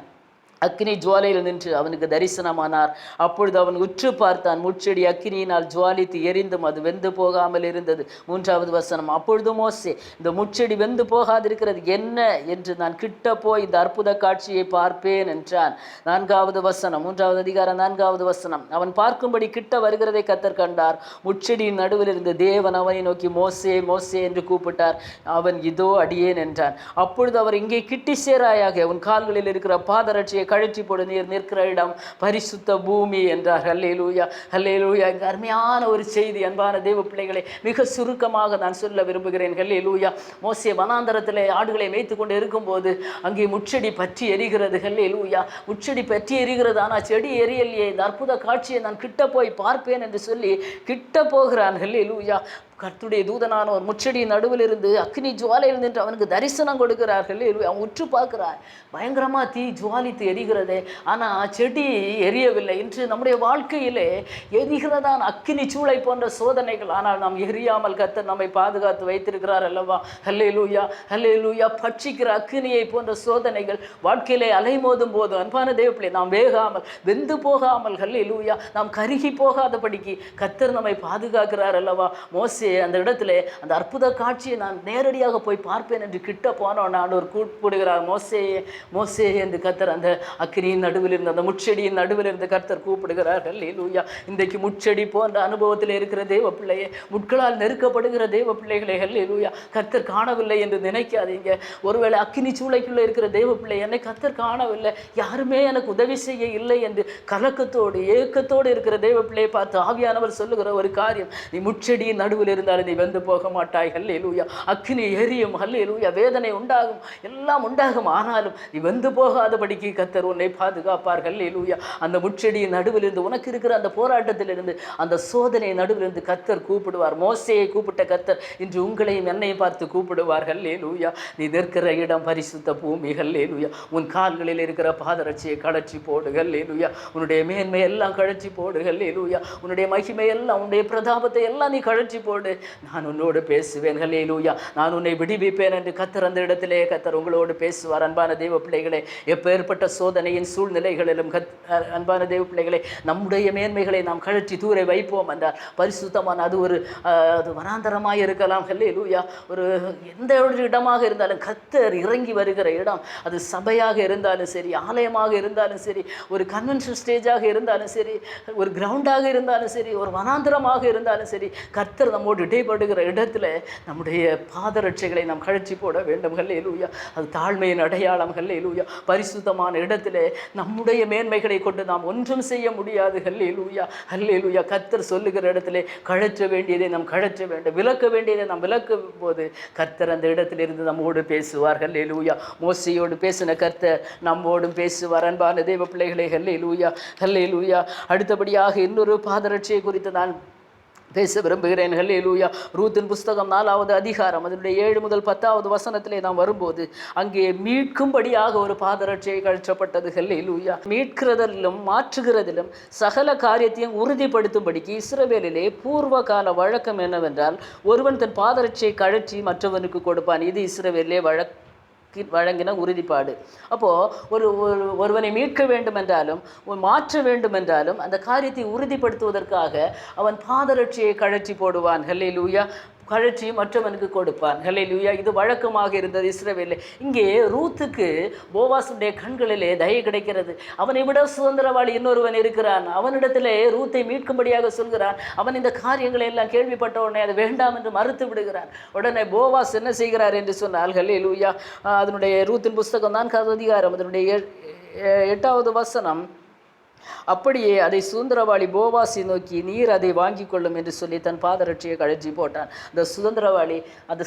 அக்கினி ஜுவாலையில் நின்று அவனுக்கு தரிசனமானார். அப்பொழுது அவன் உற்று பார்த்தான், முட்செடி அக்கினியினால் ஜுவாலித்து எரிந்தும் அது வெந்து போகாமல் இருந்தது. 3வது வசனம், அப்பொழுது மோசே, இந்த முட்செடி வெந்து போகாதிருக்கிறது என்ன என்று நான் கிட்ட போய் இந்த அற்புத காட்சியை பார்ப்பேன் என்றான். 4வது வசனம், 3வது அதிகாரம் 4வது வசனம், அவன் பார்க்கும்படி கிட்ட வருகிறதை கர்த்தர் கண்டார். முட்செடியின் நடுவில் இருந்த தேவன் அவனை நோக்கி மோசே மோசே என்று கூப்பிட்டார். அவன் இதோ அடியேன் என்றான். அப்பொழுது அவர், இங்கே கிட்டி சேராயாக, உன் கால்களில் இருக்கிற பாதரட்சியை கழற்றி போடு, நீர் நிற்கிற இடம் பரிசுத்த பூமி என்றார். ஹல்லேலூயா ஹல்லேலூயா. இங்கு அருமையான ஒரு செய்தி அன்பான தேவ பிள்ளைகளை மிக சுருக்கமாக நான் சொல்ல விரும்புகிறேன். ஹல்லேலூயா. மோசே வனாந்தரத்திலே ஆடுகளை மேய்த்து கொண்டு இருக்கும்போது அங்கே முட்செடி பற்றி எரிகிறது. ஹல்லேலூயா. முட்செடி பற்றி எரிகிறது, ஆனால் செடி எரியலையே. இந்த அற்புத காட்சியை நான் கிட்ட போய் பார்ப்பேன் என்று சொல்லி கிட்ட போகிறான். ஹல்லேலூயா. கர்த்தருடைய தூதனானவர் முச்செடியின் நடுவில் இருந்து அக்னி ஜுவாலையில் நின்று அவனுக்கு தரிசனம் கொடுக்கிறார்கள். அவன் உற்று பார்க்கிறார், பயங்கரமா தீ ஜுவாலித்து எரிகிறதே, ஆனால் செடி எரியவில்லை. இன்று நம்முடைய வாழ்க்கையிலே எரிகிறதான் அக்கினி சூளை போன்ற சோதனைகள், ஆனால் நாம் எரியாமல் கர்த்தர் நம்மை பாதுகாத்து வைத்திருக்கிறார் அல்லவா. ஹல்லேலூயா ஹல்லேலூயா. பட்சிக்கிற அக்கினியை போன்ற சோதனைகள் வாழ்க்கையிலே அலைமோதும் போது அன்பான தேவப்பிள்ளை நாம் வேகாமல் வெந்து போகாமல், ஹல்லேலூயா, நாம் கருகி போகாதபடிக்கு கர்த்தர் நம்மை பாதுகாக்கிறார் அல்லவா. மோசே அந்த இடத்துல அந்த அற்புத காட்சியை நான் நேரடியாக போய் பார்ப்பேன் என்று கிட்ட போனோம். ஆண்டவர் கூப்பிடுகிறார், மோசே மோசே என்று கர்த்தர் அந்த அக்கினியின் நடுவில் இருந்த அந்த முட்செடியின் நடுவில் இருந்து கர்த்தர் கூப்பிடுகிறார். ஹல்லேலூயா. இன்றைக்கு முட்செடி போன்ற அனுபவத்தில் இருக்கிற தேவ பிள்ளையே, முட்களால் நெருக்கப்படுகிற தேவ பிள்ளைகளே, ஹல்லேலூயா, கர்த்தர் காணவில்லை என்று நினைக்காதீங்க. ஒருவேளை அக்கினி சூளைக்குள்ளே இருக்கிற தேவ பிள்ளை, என்னை கர்த்தர் காணவில்லை, யாருமே எனக்கு உதவி செய்ய இல்லை என்று கலக்கத்தோடு ஏக்கத்தோடு இருக்கிற தேவ பிள்ளையை பார்த்து ஆவியானவர் சொல்லுகிற ஒரு காரியம், நீ முட்செடியின் நடுவில் இருந்தாலும் நீ வெந்து போக மாட்டாய். ஹல்லேலூயா. அக்கினி எரியும், ஹல்லேலூயா, வேதனை உண்டாகும், எல்லாம் உண்டாகும், ஆனாலும் நீ வெந்து போகாதபடிக்கு கர்த்தர் உன்னை பாதுகாப்பார். ஹல்லேலூயா. அந்த முட்செடியின் நடுவில் இருந்து உனக்கு இருக்கிற அந்த போராட்டத்திலிருந்து அந்த சோதனை நடுவில் இருந்து கர்த்தர் கூப்பிடுவார். மோசேயை கூப்பிட்ட கர்த்தர் இன்று உங்களையும் என்னையும் பார்த்து கூப்பிடுவார். ஹல்லேலூயா. நீ நிற்கிற இடம் பரிசுத்த பூமி. ஹல்லேலூயா. உன் கால்களில் இருக்கிற பாதரட்சியை கழற்றி போடு. ஹல்லேலூயா. உன்னுடைய மேன்மை எல்லாம் கழற்றி போடு. ஹல்லேலூயா. உன்னுடைய மகிமை எல்லாம், உன்னுடைய பிரதாபத்தை எல்லாம் நீ கழற்றி போடு. நான் உன்னோடு பேசுவேன். ஹல்லேலூயா. நான் உன்னை விடுவிப்பேன் என்று கர்த்தர் அந்த இடத்திலே கர்த்தர் உங்களோடு பேசுவார். அன்பான தேவ பிள்ளைகளே, எப்பேற்பட்ட சோதனையின் சூழ்நிலைகளிலும் அன்பான தேவ பிள்ளைகளே, நம்முடைய மேன்மைகளை நாம் கழற்றி தூரை வைப்போம் என்றால் பரிசுத்தமான அது வனாந்தரமாக இருக்கலாம். ஹல்லேலூயா. ஒரு எந்த ஒரு இடமாக இருந்தாலும் கர்த்தர் இறங்கி வருகிற இடம், அது சபையாக இருந்தாலும் சரி, ஆலயமாக இருந்தாலும் சரி, ஒரு கன்வென்ஷன் ஸ்டேஜாக இருந்தாலும் சரி, ஒரு கிரவுண்டாக இருந்தாலும் சரி, ஒரு வனாந்தரமாக இருந்தாலும் சரி, கர்த்தர் நம்மோடு இடைப்படுகிற இடத்துல நம்முடைய பாதரட்சைகளை நாம் கழற்றி போட வேண்டும். ஹல்லேலூயா. அது தாழ்மையின் அடையாளம். ஹல்லேலூயா. பரிசுத்தமான இடத்துல நம்முடைய மேன்மைகளை கொண்டு நாம் ஒன்றும் செய்ய முடியாது. ஹல்லேலூயா ஹல்லேலூயா. கர்த்தர் சொல்லுகிற இடத்துல கழற்ற வேண்டியதை நாம் கழற்ற வேண்டும், விலக்க வேண்டியதை நாம் விலக்கும் போது கர்த்தர் அந்த இடத்திலிருந்து நம்மோடு பேசுவார். ஹல்லேலூயா. மோசேயோடு பேசின கர்த்தர் நம்மோடும் பேசுவார். அன்பான தேவ பிள்ளைகளே, ஹல்லேலூயா ஹல்லேலூயா. அடுத்தபடியாக இன்னொரு பாதரட்சியை குறித்து நான் பேச விரும்புகிறேன். ஹல்லேலூயா. ரூத்தின் புஸ்தகம் 4வது அதிகாரம் அதனுடைய 7 முதல் 10வது வசனத்திலே நாம் வரும்போது அங்கே மீட்கும்படியாக ஒரு பாதரட்சியை கழற்றப்பட்டது. ஹல்லேலூயா. மீட்கிறதிலும் மாற்றுகிறதிலும் சகல காரியத்தையும் உறுதிப்படுத்தும்படிக்கு இஸ்ரவேலிலே பூர்வ கால வழக்கம் என்னவென்றால், ஒருவன் தன் பாதரட்சியை கழற்றி மற்றவனுக்கு கொடுப்பான். இது இஸ்ரவேலிலே வழங்கின உறுதிப்பாடு. அப்போது ஒருவனை மீட்க வேண்டும் என்றாலும் மாற்ற வேண்டும் என்றாலும் அந்த காரியத்தை உறுதிப்படுத்துவதற்காக அவன் பாதரட்சியை கழற்றி போடுவான். ஹல்லேலூயா. கழற்றி மற்றவனுக்கு கொடுப்பான். ஹல்லேலூயா. இது வழக்கமாக இருந்தது இஸ்ரவேலில். இங்கே ரூத்துக்கு போவாசுடைய கண்களிலே தயை கிடைக்கிறது. அவனை விட சுதந்திரவாளி இன்னொருவன் இருக்கிறான். அவனிடத்திலே ரூத்தை மீட்கும்படியாக சொல்கிறான். அவன் இந்த காரியங்களை எல்லாம் கேள்விப்பட்ட உடனே அது வேண்டாம் என்று மறுத்து விடுகிறான். உடனே போவாஸ் என்ன செய்கிறார் என்று சொன்னால், ஹல்லேலூயா, அதனுடைய ரூத்தின் புஸ்தகம் 4வது அதிகாரம் அதனுடைய 8வது வசனம், அப்படியே அதை சுதந்திரவாளி போவாஸை நோக்கி, நீர் அதை வாங்கி கொள்ளும் என்று சொல்லி தன் பாதரட்சியை கழற்றி போட்டான். அந்த சுதந்திரவாளி, அந்த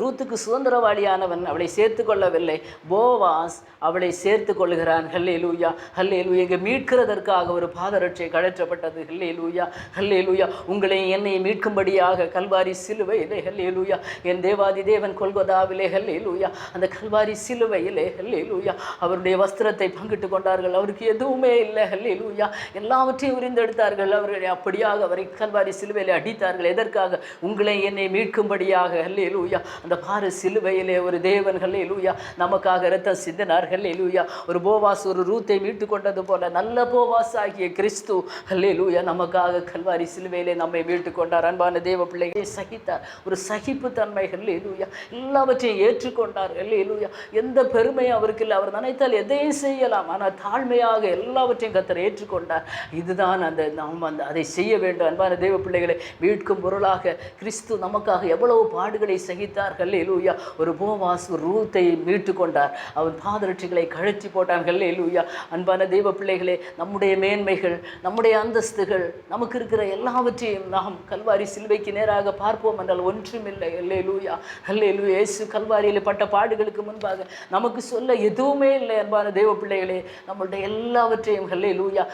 ரூத்துக்கு சுதந்திரவாளியானவன் அவளை சேர்த்து கொள்ளவில்லை, போவாஸ் அவளை சேர்த்து கொள்கிறான். ஹல்லேலூயா ஹல்லேலூயா. இங்கே மீட்கிறதற்காக ஒரு பாதரட்சியை கழற்றப்பட்டது. ஹல்லேலூயா ஹல்லேலூயா. உங்களை என்னை மீட்கும்படியாக கல்வாரி சிலுவையிலே, ஹல்லேலூயா, என் தேவாதி தேவன் கொல்கொதாவிலே, ஹல்லேலூயா, அந்த கல்வாரி சிலுவையிலே, ஹல்லேலூயா, அவருடைய வஸ்திரத்தை பங்கிட்டு கொண்டார்கள். அவருக்கு எதுவுமே இல்லை. அல்லேலூயா. எல்லாவற்றையும் உரிந்தெடுத்தார்கள். அவர்களை அப்படியாக அவரை கல்வாரி சிலுவையிலே அடித்தார்கள். எதற்காக? உங்களை என்னை மீட்கும்படியாக. அல்லேலூயா. அந்த பாரு சிலுவையிலே ஒரு தேவன் அல்லேலூயா நமக்காக இரத்தம் சிந்தினார். அல்லேலூயா. ஒரு போவாஸ் ஒரு ரூத்தை மீட்டு கொண்டது போல நல்ல போவாஸ் ஆகிய கிறிஸ்து அல்லேலூயா நமக்காக கல்வாரி சிலுவையிலே நம்மை மீட்டு கொண்டார். அன்பான தேவ பிள்ளைகளை சகித்தார். ஒரு சகிப்பு தன்மை. அல்லேலூயா. எல்லாவற்றையும் ஏற்றுக்கொண்டார். அல்லேலூயா. எந்த பெருமையும் அவருக்கு இல்லை. அவர் நினைத்தால் எதையும் செய்யலாம். ஆனால் தாழ்மையாக எல்லாவற்றையும் கர்த்தர் ஏற்றுக்கொண்டார். இதுதான் நாம் அதை செய்ய வேண்டும். அன்பான தேவ பிள்ளைகளை மீட்கும் பொருளாக கிறிஸ்து நமக்காக எவ்வளவு பாடுகளை சகித்தார். அல்லேலூயா. ஒரு போவாஸ் ஒரு ரூத்தை மீட்டு கொண்டார். அவன் பாதரட்சிகளை கழற்றி போட்டான். அல்லேலூயா. அன்பான தேவ பிள்ளைகளே, நம்முடைய மேன்மைகள், நம்முடைய அந்தஸ்துகள், நமக்கு இருக்கிற எல்லாவற்றையும் நாம் கல்வாரி சிலுவைக்கு நேராக பார்ப்போம் என்றால் ஒன்றுமில்லை. அல்லேலூயா. அல்லேலூயா. இயேசு கல்வாரியில் பட்ட பாடுகளுக்கு முன்பாக நமக்கு சொல்ல எதுவுமே இல்லை. அன்பான தேவ பிள்ளைகளே, நம்மளுடைய எல்லாவற்றையும் அல்லேலூயா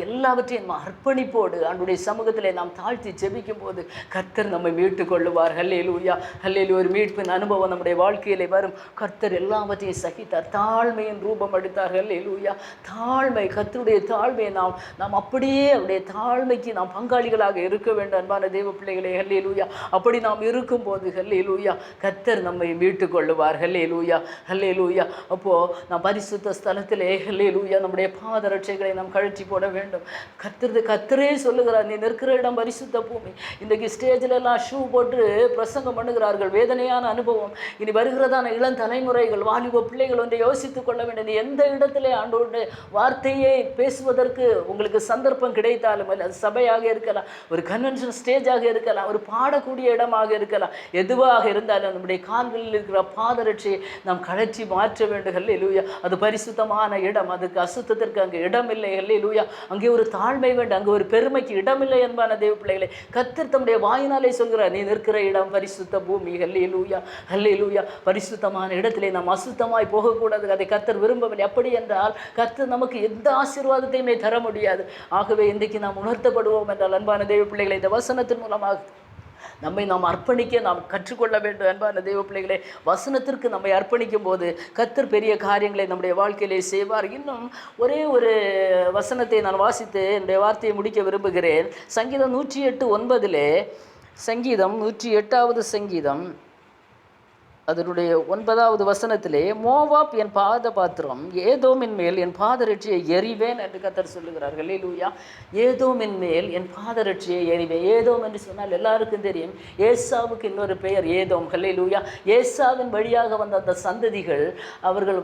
எல்லாவற்றையும் அர்ப்பணிப்போடு ஆண்டுடைய சமூகத்திலே நாம் தாழ்த்தி ஜெபிக்கும் போது கர்த்தர் நம்மை மீட்டு கொள்ளுவார். அல்லேலூயா. அல்லேலூயா. ஒரு மீட்பின் அனுபவம் நம்முடைய வாழ்க்கையிலே வரும். கர்த்தர் எல்லாவற்றையும் சகித்தார். தாழ்மையின் ரூபம் எடுத்தார். அல்லேலூயா. தாழ்மை, கர்த்தருடைய தாழ்மையை நாம் அப்படியே அவருடைய தாழ்மைக்கு நாம் பங்காளிகளாக இருக்க வேண்டும். அன்பான தேவ பிள்ளைகளே, அல்லேலூயா. அப்படி நாம் இருக்கும்போது அல்லேலூயா கர்த்தர் நம்மை மீட்டு கொள்ளுவார். அல்லேலூயா. அல்லேலூயா. அப்போது நாம் பரிசுத்த ஸ்தலத்திலே அல்லேலூயா நம்முடைய பாதரட்சைகளை நாம் கழற்றி போட வேண்டும். கர்த்தரே சொல்லுகிறார், நீ நிற்கிற இடம் பரிசுத்த பூமி. இன்றைக்கு ஸ்டேஜில் எல்லாம் ஷூ போட்டு பிரசங்கம் பண்ணுகிறார்கள். வேதனையான அனுபவம். இனி வருகிறதான இளம் தலைமுறைகள், வாலிப பிள்ளைகள் ஒன்றை யோசித்துக் கொள்ள வேண்டும். நீ எந்த இடத்திலே ஆண்டவருடைய வார்த்தையை பேசுவதற்கு உங்களுக்கு சந்தர்ப்பம் கிடைத்தாலும், அது சபையாக இருக்கலாம், ஒரு கன்வென்ஷன் ஸ்டேஜாக இருக்கலாம், ஒரு பாடக்கூடிய இடமாக இருக்கலாம், எதுவாக இருந்தாலும் நம்முடைய கால்களில் இருக்கிற பாதரட்சியை நாம் கழற்றி மாற்ற வேண்டும். அல்லேலூயா. அது பரிசுத்தமான இடம். அதுக்கு அசுத்தத்திற்கு அங்கே இடமில்லை. அல்லேலூயா. அங்கே ஒரு தாழ்மை வேண்டும், அங்கே ஒரு பெருமைக்கு இடமில்லை. அன்பான தேவ பிள்ளைகளை, கர்த்தர் தம்முடைய வாயினாலே சொல்கிறார், நீ நிற்கிற இடம் பரிசுத்த பூமி. அல்லேலூயா. அல்லேலூயா. பரிசுத்தமான இடத்திலே நாம் அசுத்தமாய் போகக்கூடாது. அதை கர்த்தர் விரும்பவில்லை. அப்படி என்றால் கர்த்தர் நமக்கு எந்த ஆசீர்வாதத்தையுமே தர முடியாது. ஆகவே இன்றைக்கு நாம் உணர்த்தப்படுவோம் என்றால் அன்பான தேவ பிள்ளைகளை, இந்த வசனத்தின் மூலமாக நாம் அர்ப்பணிக்க நாம் கற்றுக்கொள்ள வேண்டும். அன்பான தேவ பிள்ளைகளை, வசனத்திற்கு நம்மை அர்ப்பணிக்கும் போது கர்த்தர் பெரிய காரியங்களை நம்முடைய வாழ்க்கையிலே செய்வார். இன்னும் ஒரே ஒரு வசனத்தை நான் வாசித்து என்னுடைய வார்த்தையை முடிக்க விரும்புகிறேன். சங்கீதம் 108:9 சங்கீதம் 108வது சங்கீதம் அதனுடைய 9வது வசனத்திலே, மோவாப் என் பாத பாத்திரம், ஏதோமின் மேல் என் பாதரட்சியை எறிவேன் என்று கர்த்தர் சொல்லுகிறார். அல்லேலூயா. ஏதோமின் மேல் என் பாதரட்சியை எறிவேன். ஏதோம் என்று சொன்னால் எல்லாருக்கும் தெரியும், ஏசாவுக்கு இன்னொரு பெயர் ஏதோம். அல்லேலூயா. ஏசாவின் வழியாக வந்த அந்த சந்ததிகள், அவர்கள்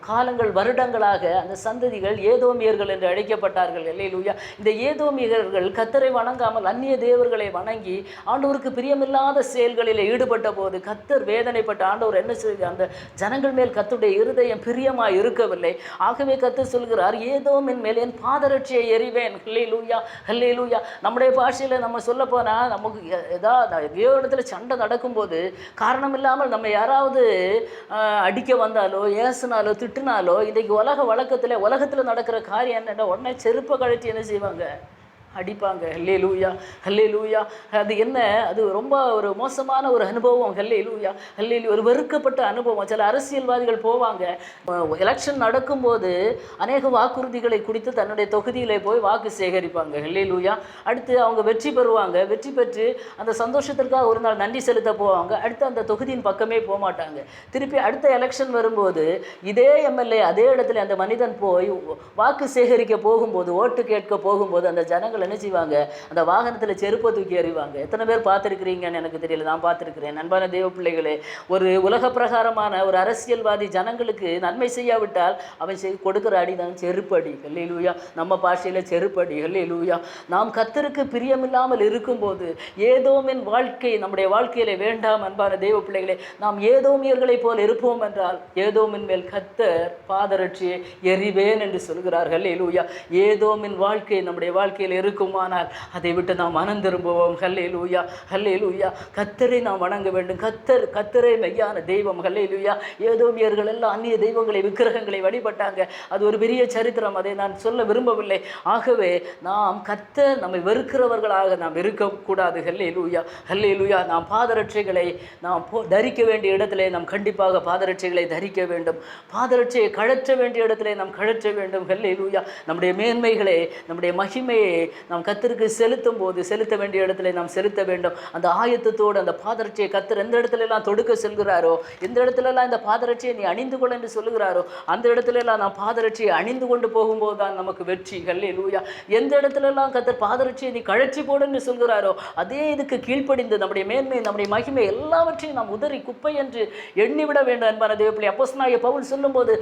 காலங்கள் வருடங்களாக அந்த சந்ததிகள் ஏதோமியர்கள் என்று அழைக்கப்பட்டார்கள். அல்லேலூயா. இந்த ஏதோமியர்கள் கர்த்தரை வணங்காமல் அந்நிய தேவர்களை வணங்கி ஆண்டவருக்கு பிரியமில்லாத செயல்களில் ஈடுபட்ட போது கர்த்தர் வேதனைப்பட்ட ஆண்டவர் என்ன செய்ய, அந்த ஜனங்கள் மேல் கர்த்தருடைய இருதயம் பிரியமாய் இருக்கவில்லை. ஆகவே கர்த்தர் சொல்கிறார், ஏதோமின் மேல் என் பாதரட்சியை எறிவேன். அல்லேலூயா. அல்லேலூயா. நம்முடைய பாஷையில் நம்ம சொல்ல போனால், நமக்கு ஏதாவது இடத்துல சண்டை நடக்கும்போது காரணம் இல்லாமல் நம்ம யாராவது அடிக்க வந்தாலோ ஏசுனாலோ திட்டுனாலோ, இன்றைக்கு உலக வழக்கத்தில் உலகத்தில் நடக்கிற காரியம் என்னென்னா, உடனே செருப்பை கழட்டி என்ன செய்வாங்க, அடிப்பாங்க. அல்லேலூயா. அல்லேலூயா. அது என்ன, அது ரொம்ப ஒரு மோசமான ஒரு அனுபவம். அல்லேலூயா. அல்லேலூயா. ஒரு வெறுக்கப்பட்ட அனுபவம். சில அரசியல்வாதிகள் போவாங்க, எலெக்ஷன் நடக்கும்போது அநேக வாக்குறுதிகளை குடித்து தன்னுடைய தொகுதியிலே போய் வாக்கு சேகரிப்பாங்க. அல்லேலூயா. அடுத்து அவங்க வெற்றி பெறுவாங்க. வெற்றி பெற்று அந்த சந்தோஷத்திற்காக ஒரு நாள் நன்றி செலுத்த போவாங்க. அடுத்து அந்த தொகுதியின் பக்கமே போக மாட்டாங்க. திருப்பி அடுத்த எலெக்ஷன் வரும்போது இதே எம்எல்ஏ அதே இடத்துல அந்த மனிதன் போய் வாக்கு சேகரிக்க போகும்போது, ஓட்டு கேட்க போகும்போது, அந்த ஜனங்கள் என்ன செய்வாங்க, அந்த வாகனத்தில் செருப்பை தூக்கி எறிவாங்க. எத்தனை பேர் பார்த்துருக்கிறீங்கன்னு எனக்கு தெரியல, நான் பார்த்துருக்கிறேன். அன்பான தேவ பிள்ளைகளே, ஒரு உலக பிரகாரமான ஒரு அரசியல்வாதி ஜனங்களுக்கு நன்மை செய்யாவிட்டால் அவன் கொடுக்குற அடி தான் செருப்படி. அல்லேலூயா. நம்ம பாஷையில் செருப்படி. அல்லேலூயா. நாம் கர்த்தருக்கு பிரியமில்லாமல் இருக்கும்போது ஏதோமின் வாழ்க்கை நம்முடைய வாழ்க்கையிலே வேண்டாம். அன்பான தேவ பிள்ளைகளே, நாம் ஏதோமியர்களை போல் இருப்போம் என்றால் ஏதோமின் மேல் கர்த்தர் பாதரட்சியை எறிவேன் என்று சொல்கிறார்கள். அல்லேலூயா. ஏதோமின் வாழ்க்கை நம்முடைய வாழ்க்கையில் இருக்குமானால் அதை விட்டு நாம் மனம் திரும்புவோம். ஹல்லேலூயா, ஹல்லேலூயா. கர்த்தரை நாம் வணங்க வேண்டும். கர்த்தரே மெய்யான தெய்வம். ஹல்லேலூயா. ஏதோமியர்கள் எல்லாம் அந்நிய தெய்வங்களை, விக்கிரகங்களை வழிபட்டாங்க. அது ஒரு பெரிய சரித்திரம், அதை நான் சொல்ல விரும்பவில்லை. ஆகவே நாம் கர்த்தர் நம்மை வெறுக்கிறவர்களாக நாம் இருக்கக்கூடாது. ஹல்லேலூயா, ஹல்லேலூயா. நாம் பாதரட்சைகளை நாம் தரிக்க வேண்டிய இடத்திலே நாம் கண்டிப்பாக பாதரட்சைகளை தரிக்க வேண்டும். பாதரட்சையை கழற்ற வேண்டிய இடத்திலே நாம் கழற்ற வேண்டும். ஹல்லேலூயா. நம்முடைய மேன்மைகளை, நம்முடைய மகிமையை நாம் கர்த்தருக்கு செலுத்தும் போது செலுத்த வேண்டிய இடத்திலே நாம் செலுத்த வேண்டும். அந்த ஆயத்தத்தோடு அந்த பாதரட்சியை கர்த்தர் எந்த இடத்துல எல்லாம் தொடுக்க செல்கிறாரோ, எந்த இடத்துல எல்லாம் இந்த பாதரட்சியை நீ அணிந்து கொள்ள என்று சொல்லுகிறாரோ, அந்த இடத்துல எல்லாம் நாம் பாதரட்சியை அணிந்து கொண்டு போகும்போது தான் நமக்கு வெற்றி. ஹல்லேலூயா. எந்த இடத்துல எல்லாம் கர்த்தர் பாதரட்சியை நீ கழற்றி போடு என்று சொல்கிறாரோ, அதே இதுக்கு கீழ்ப்படிந்து நம்முடைய மேன்மை, நம்முடைய மகிமை எல்லாவற்றையும் நாம் உதறி குப்பை என்று எண்ணிவிட வேண்டும். அன்பான தேவப்பிள்ளை, அப்போஸ்தலனாகிய பவுல் சொல்லும்போது,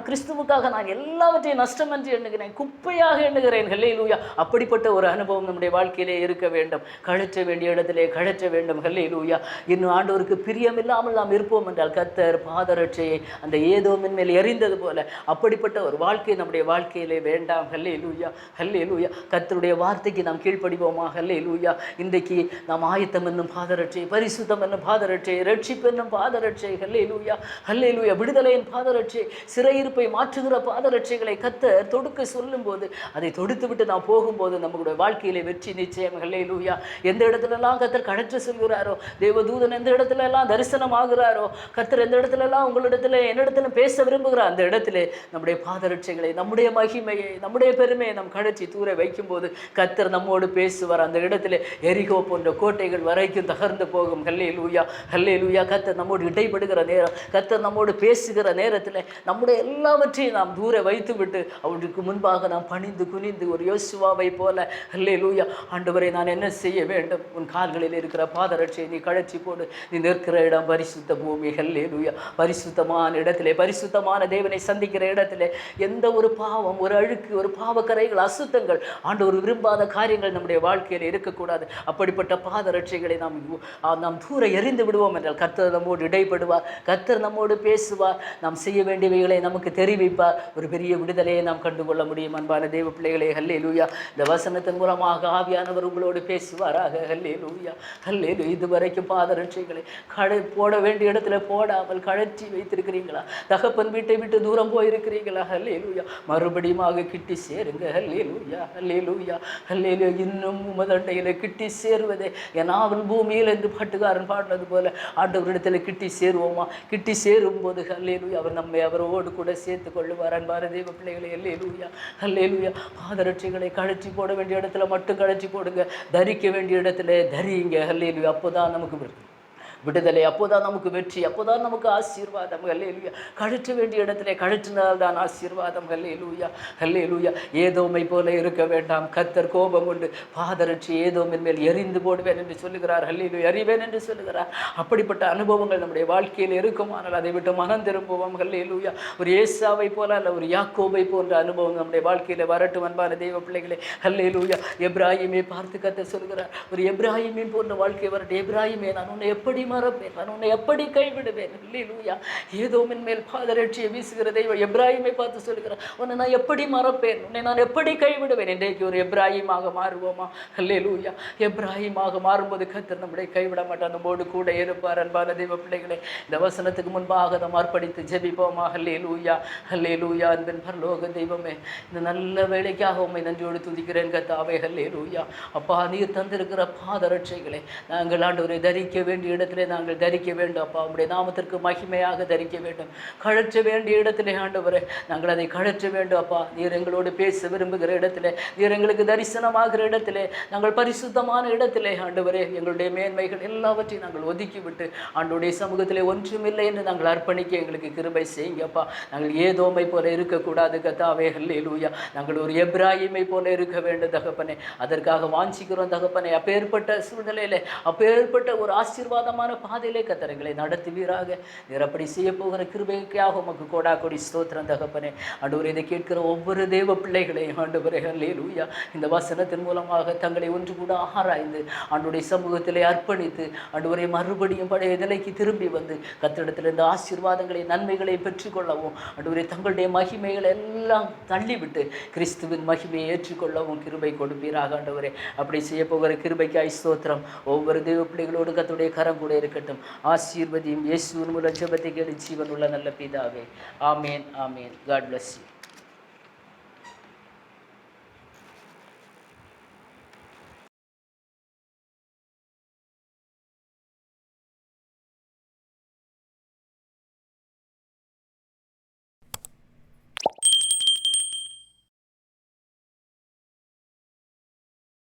கிறிஸ்துவுக்காக நான் எல்லாவற்றையும் நஷ்டம் என்று எண்ணுகிறேன், குப்பையாக எண்ணுகிறேன். ஹல்லேலூயா. அப்படிப்பட்ட ஒரு அனுபவம் நம்முடைய வாழ்க்கையிலே இருக்க வேண்டும். கழற்ற வேண்டிய இடத்திலே கழற்ற வேண்டும். ஹல்லேலூயா. இன்னும் ஆண்டவருக்கு பிரியமில்லாமல் நாம் இருப்போம் என்றால் கர்த்தர் பாதரட்சையை அந்த ஏதோமின் மேல் எறிந்தது போல அப்படிப்பட்ட ஒரு வாழ்க்கை நம்முடைய வாழ்க்கையிலே வேண்டாம். ஹல்லேலூயா, ஹல்லேலூயா. கர்த்தருடைய வார்த்தைக்கு நாம் கீழ்ப்படிவோமா? ஹல்லேலூயா. இன்றைக்கு நாம் ஆயத்தம் என்னும் பாதரட்சை, பரிசுத்தம் என்னும் பாதரட்சை, ரட்சிப்பு என்னும் பாதரட்சை, ஹல்லேலூயா, ஹல்லேலூயா, விடுதலையின் பாதரட்சை, சிறையிருப்பை மாற்றுகிற பாதரட்சைகளை கர்த்தர் தொடுக்க சொல்லும்போது அதை தொடுத்து விட்டு நாம் போகும்போது நம்முடைய வாழ்க்கையிலே வெற்றி நிச்சயம். ஹல்லேலூயா. எந்த இடத்துலலாம் கர்த்தர் கழற்ற சொல்கிறாரோ, தேவதூதன் எந்த இடத்துல எல்லாம் தரிசனம் ஆகிறாரோ, கர்த்தர் எந்த இடத்துல எல்லாம் உங்களிடத்துல என்னிடத்துல பேச விரும்புகிறார், அந்த இடத்துல நம்முடைய பாதரட்சைகளை, நம்முடைய மகிமையை, நம்முடைய பெருமையை நாம் கழற்றி தூர வைக்கும்போது கர்த்தர் நம்மோடு பேசுவார். அந்த இடத்துல எரிகோ போன்ற கோட்டைகள் வரைக்கும் தகர்ந்து போகும். ஹல்லேலூயா, ஹல்லேலூயா. கர்த்தர் நம்மோடு இடைப்படுகிற நேரம், கர்த்தர் நம்மோடு பேசுகிற நேரத்தில் நம்முடைய எல்லாவற்றையும் நாம் தூர வைத்து விட்டு அவருக்கு முன்பாக நாம் பணிந்து குனிந்து ஒரு யோசுவாவை போல, ஹல்லேலூயா, ஆண்டவரே நான் என்ன செய்ய வேண்டும்? உன் கால்களில் இருக்கிற பாதரட்சையை நீ கழற்றி போடு. நீ நிற்கிற இடம் பரிசுத்த பூமி. ஹல்லேலூயா. பரிசுத்தமான இடத்திலே, பரிசுத்தமான தேவனை சந்திக்கிற இடத்திலே எந்த ஒரு பாவம், ஒரு அழுக்கு, ஒரு பாவக்கரைகள், அசுத்தங்கள், ஆண்டவர் விரும்பாத காரியங்கள் நம்முடைய வாழ்க்கையில் இருக்கக்கூடாது. அப்படிப்பட்ட பாதரட்சைகளை நாம் தூர எறிந்து விடுவோம் என்றால் கர்த்தர் நம்மோடு இடைப்படுவார், கர்த்தர் நம்மோடு பேசுவார், நாம் செய்ய வேண்டியவைகளை நமக்கு தெரிவிப்பார். ஒரு பெரிய விடுதலையை நாம் கண்டுகொள்ள முடியும். அன்பான தேவ பிள்ளைகளே, ஹல்லேலூயா. இந்த வசனத்தின் மூலமாக ஆவியானவர் உங்களோடு பேசுவாராக. ஹல்லேலூயா, ஹல்லேலூயா. இதுவரைக்கும் பாதரட்சைகளை போட வேண்டிய இடத்துல போடாமல் கழற்றி வைத்திருக்கிறீங்களா? தகப்பன் வீட்டை விட்டு தூரம் போயிருக்கிறீங்களா? ஹல்லேலூயா. மறுபடியும் கிட்டி சேருங்க. ஹல்லேலூயா, ஹல்லேலூயா, ஹல்லேலூயா. இன்னும் உமதண்டையில கிட்டி சேருவதே என் ஆவல் பூமியில் என்று பாட்டுக்காரன் பாடினது போல ஆண்டவரிடத்தில் கிட்டி சேருவோமா? கிட்டி சேரும் போது ஹல்லேலூயா அவர் நம்மை அவரோடு கூட சேர்த்து கொள்ளுவார். அன்பான தேவ பிள்ளைகளை, ஹல்லேலூயா, ஹல்லேலூயா. பாதரட்சைகளை கழற்றி போட வேண்டிய இடத்துல மட்டும் கழற்றி போடுங்க, தரிக்க வேண்டிய இடத்துல தரியுங்க. ஹல்லேலூயா. அப்போதான் நமக்கு விடுதலை, அப்போதான் நமக்கு வெற்றி, அப்போதான் நமக்கு ஆசீர்வாதம். ஹல்லேலூயா. கழற்ற வேண்டிய இடத்திலே கழற்றினால்தான் ஆசீர்வாதம். ஹல்லேலூயா, ஹல்லேலூயா. ஏதோமை போல இருக்க வேண்டாம். கர்த்தர் கோபம் கொண்டு பாதரட்சி ஏதோமின் மேல் எரிந்து போடுவேன் என்று சொல்லுகிறார். ஹல்லேலூயா. எறிவேன் என்று சொல்லுகிறார். அப்படிப்பட்ட அனுபவங்கள் நம்முடைய வாழ்க்கையில் இருக்குமானால் அதை விட்டு மனம் திரும்புவோம். ஹல்லேலூயா. ஒரு ஏசாவை போல அல்ல, ஒரு யாக்கோபை போன்ற அனுபவம் நம்முடைய வாழ்க்கையில் வரட்டும். அன்பான தெய்வ பிள்ளைகளே, ஹல்லேலூயா. எப்ராஹிமை பார்த்து கர்த்தர் சொல்கிறார், ஒரு எப்ராஹிமின் போன்ற வாழ்க்கை வரட்டும். எப்ராஹிமே, நான் உன்னை எப்படி மறப்பேன், நான் உன்னை எப்படி கைவிடுவேன்? ஹல்லேலூயா. ஏதோமின் மேல் பாதரட்சியை வீசுகிற தெய்வம் எப்ராஹிமை பார்த்து சொல்கிறார், உன்னை நான் எப்படி மறப்பேன், உன்னை நான் எப்படி கைவிடுவேன்? இன்றைக்கு ஒரு எப்ராஹிமாக மாறுவோமா? ஹல்லேலூயா. எப்ராஹிமாக மாறும்போது கர்த்தர் நம்முடைய கைவிட மாட்டார், நம்மோடு கூட இருப்பார். அன்பான தெய்வ பிள்ளைகளே, இந்த வசனத்துக்கு முன்பாக நாம் அர்ப்பணித்து ஜெபிப்போமா? ஹல்லேலூயா, ஹல்லேலூயா. அன்பின் பரலோக தெய்வமே, இந்த நல்ல வேலைக்காக உம்மை நன்றியோடு துதிக்கிறேன் கர்த்தாவே. ஹல்லேலூயா. அப்பா, நீர் தந்திருக்கிற பாதரட்சைகளை நாங்கள் ஆண்டவரை தரிக்க வேண்டிய இடத்துல நாங்கள் தரிக்க வேண்டும். அப்பா, உம்முடைய நாமத்திற்கு மகிமையாக தரிக்க வேண்டும். கழற்ற வேண்டிய இடத்திலே ஆண்டவரே நாங்கள் அதை கழற்ற வேண்டும். அப்பா, நீர் எங்களோடு பேச விரும்புகிற இடத்திலே, நீர் எங்களுக்கு தரிசனமாகிற இடத்திலே, நாங்கள் பரிசுத்தமான இடத்திலே ஆண்டவரே எங்களுடைய மேன்மைகள் எல்லாவற்றையும் நாங்கள் ஒதுக்கிவிட்டு ஆண்டவருடைய சமூகத்திலே ஒன்றுமில்லை என்று நாங்கள் அர்ப்பணிக்க எங்களுக்கு கிருபை செய்யுங்கப்பா. நாங்கள் ஏதோமை போல இருக்கக்கூடாது கர்த்தாவே. ஹல்லேலூயா. நாங்கள் ஒரு எப்ராஹிமை போல இருக்க வேண்டும் தகப்பனே. அதற்காக வாஞ்சிக்கிறோம் தகப்பனே. அப்பேற்பட்ட சூழ்நிலையிலே, அப்பேற்பட்ட ஒரு ஆசீர்வாதமான செம்மையான பாதையிலே கத்தரங்களை நடத்துவீராக. நீர் அப்படி செய்ய போகிற கிருபைக்காக உமக்கு கோடா கொடி ஸ்தோத்திரம் தகப்பனே. ஆண்டவரே, இதை கேட்கிற ஒவ்வொரு தேவ பிள்ளைகளையும் ஆண்டவரே அல்லேலூயா இந்த வசனத்தின் மூலமாக தங்களை ஒன்று கூட ஆராய்ந்து ஆண்டவருடைய சமூகத்திலே அர்ப்பணித்து ஆண்டவரே மறுபடியும் பழைய நிலைக்கு திரும்பி வந்து கத்திடத்தில் இந்த ஆசீர்வாதங்களை நன்மைகளை பெற்றுக்கொள்ளவும் ஆண்டவரே தங்களுடைய மகிமைகளை எல்லாம் தள்ளிவிட்டு கிறிஸ்துவின் மகிமையை ஏற்றுக்கொள்ளவும் கிருபை கொடுப்பீராக ஆண்டவரே. அப்படி செய்ய போகிற கிருபைக்காய் ஸ்தோத்திரம். ஒவ்வொரு தேவ பிள்ளைகளோடு கர்த்தருடைய கரம் கூட இருக்கட்டும். ஆசீர்வதியும் இயேசுவின் மூலம் ஜெபத்தை கேளு ஜீவன் உள்ள நல்ல பிதாவே. ஆமேன், ஆமேன். God bless you.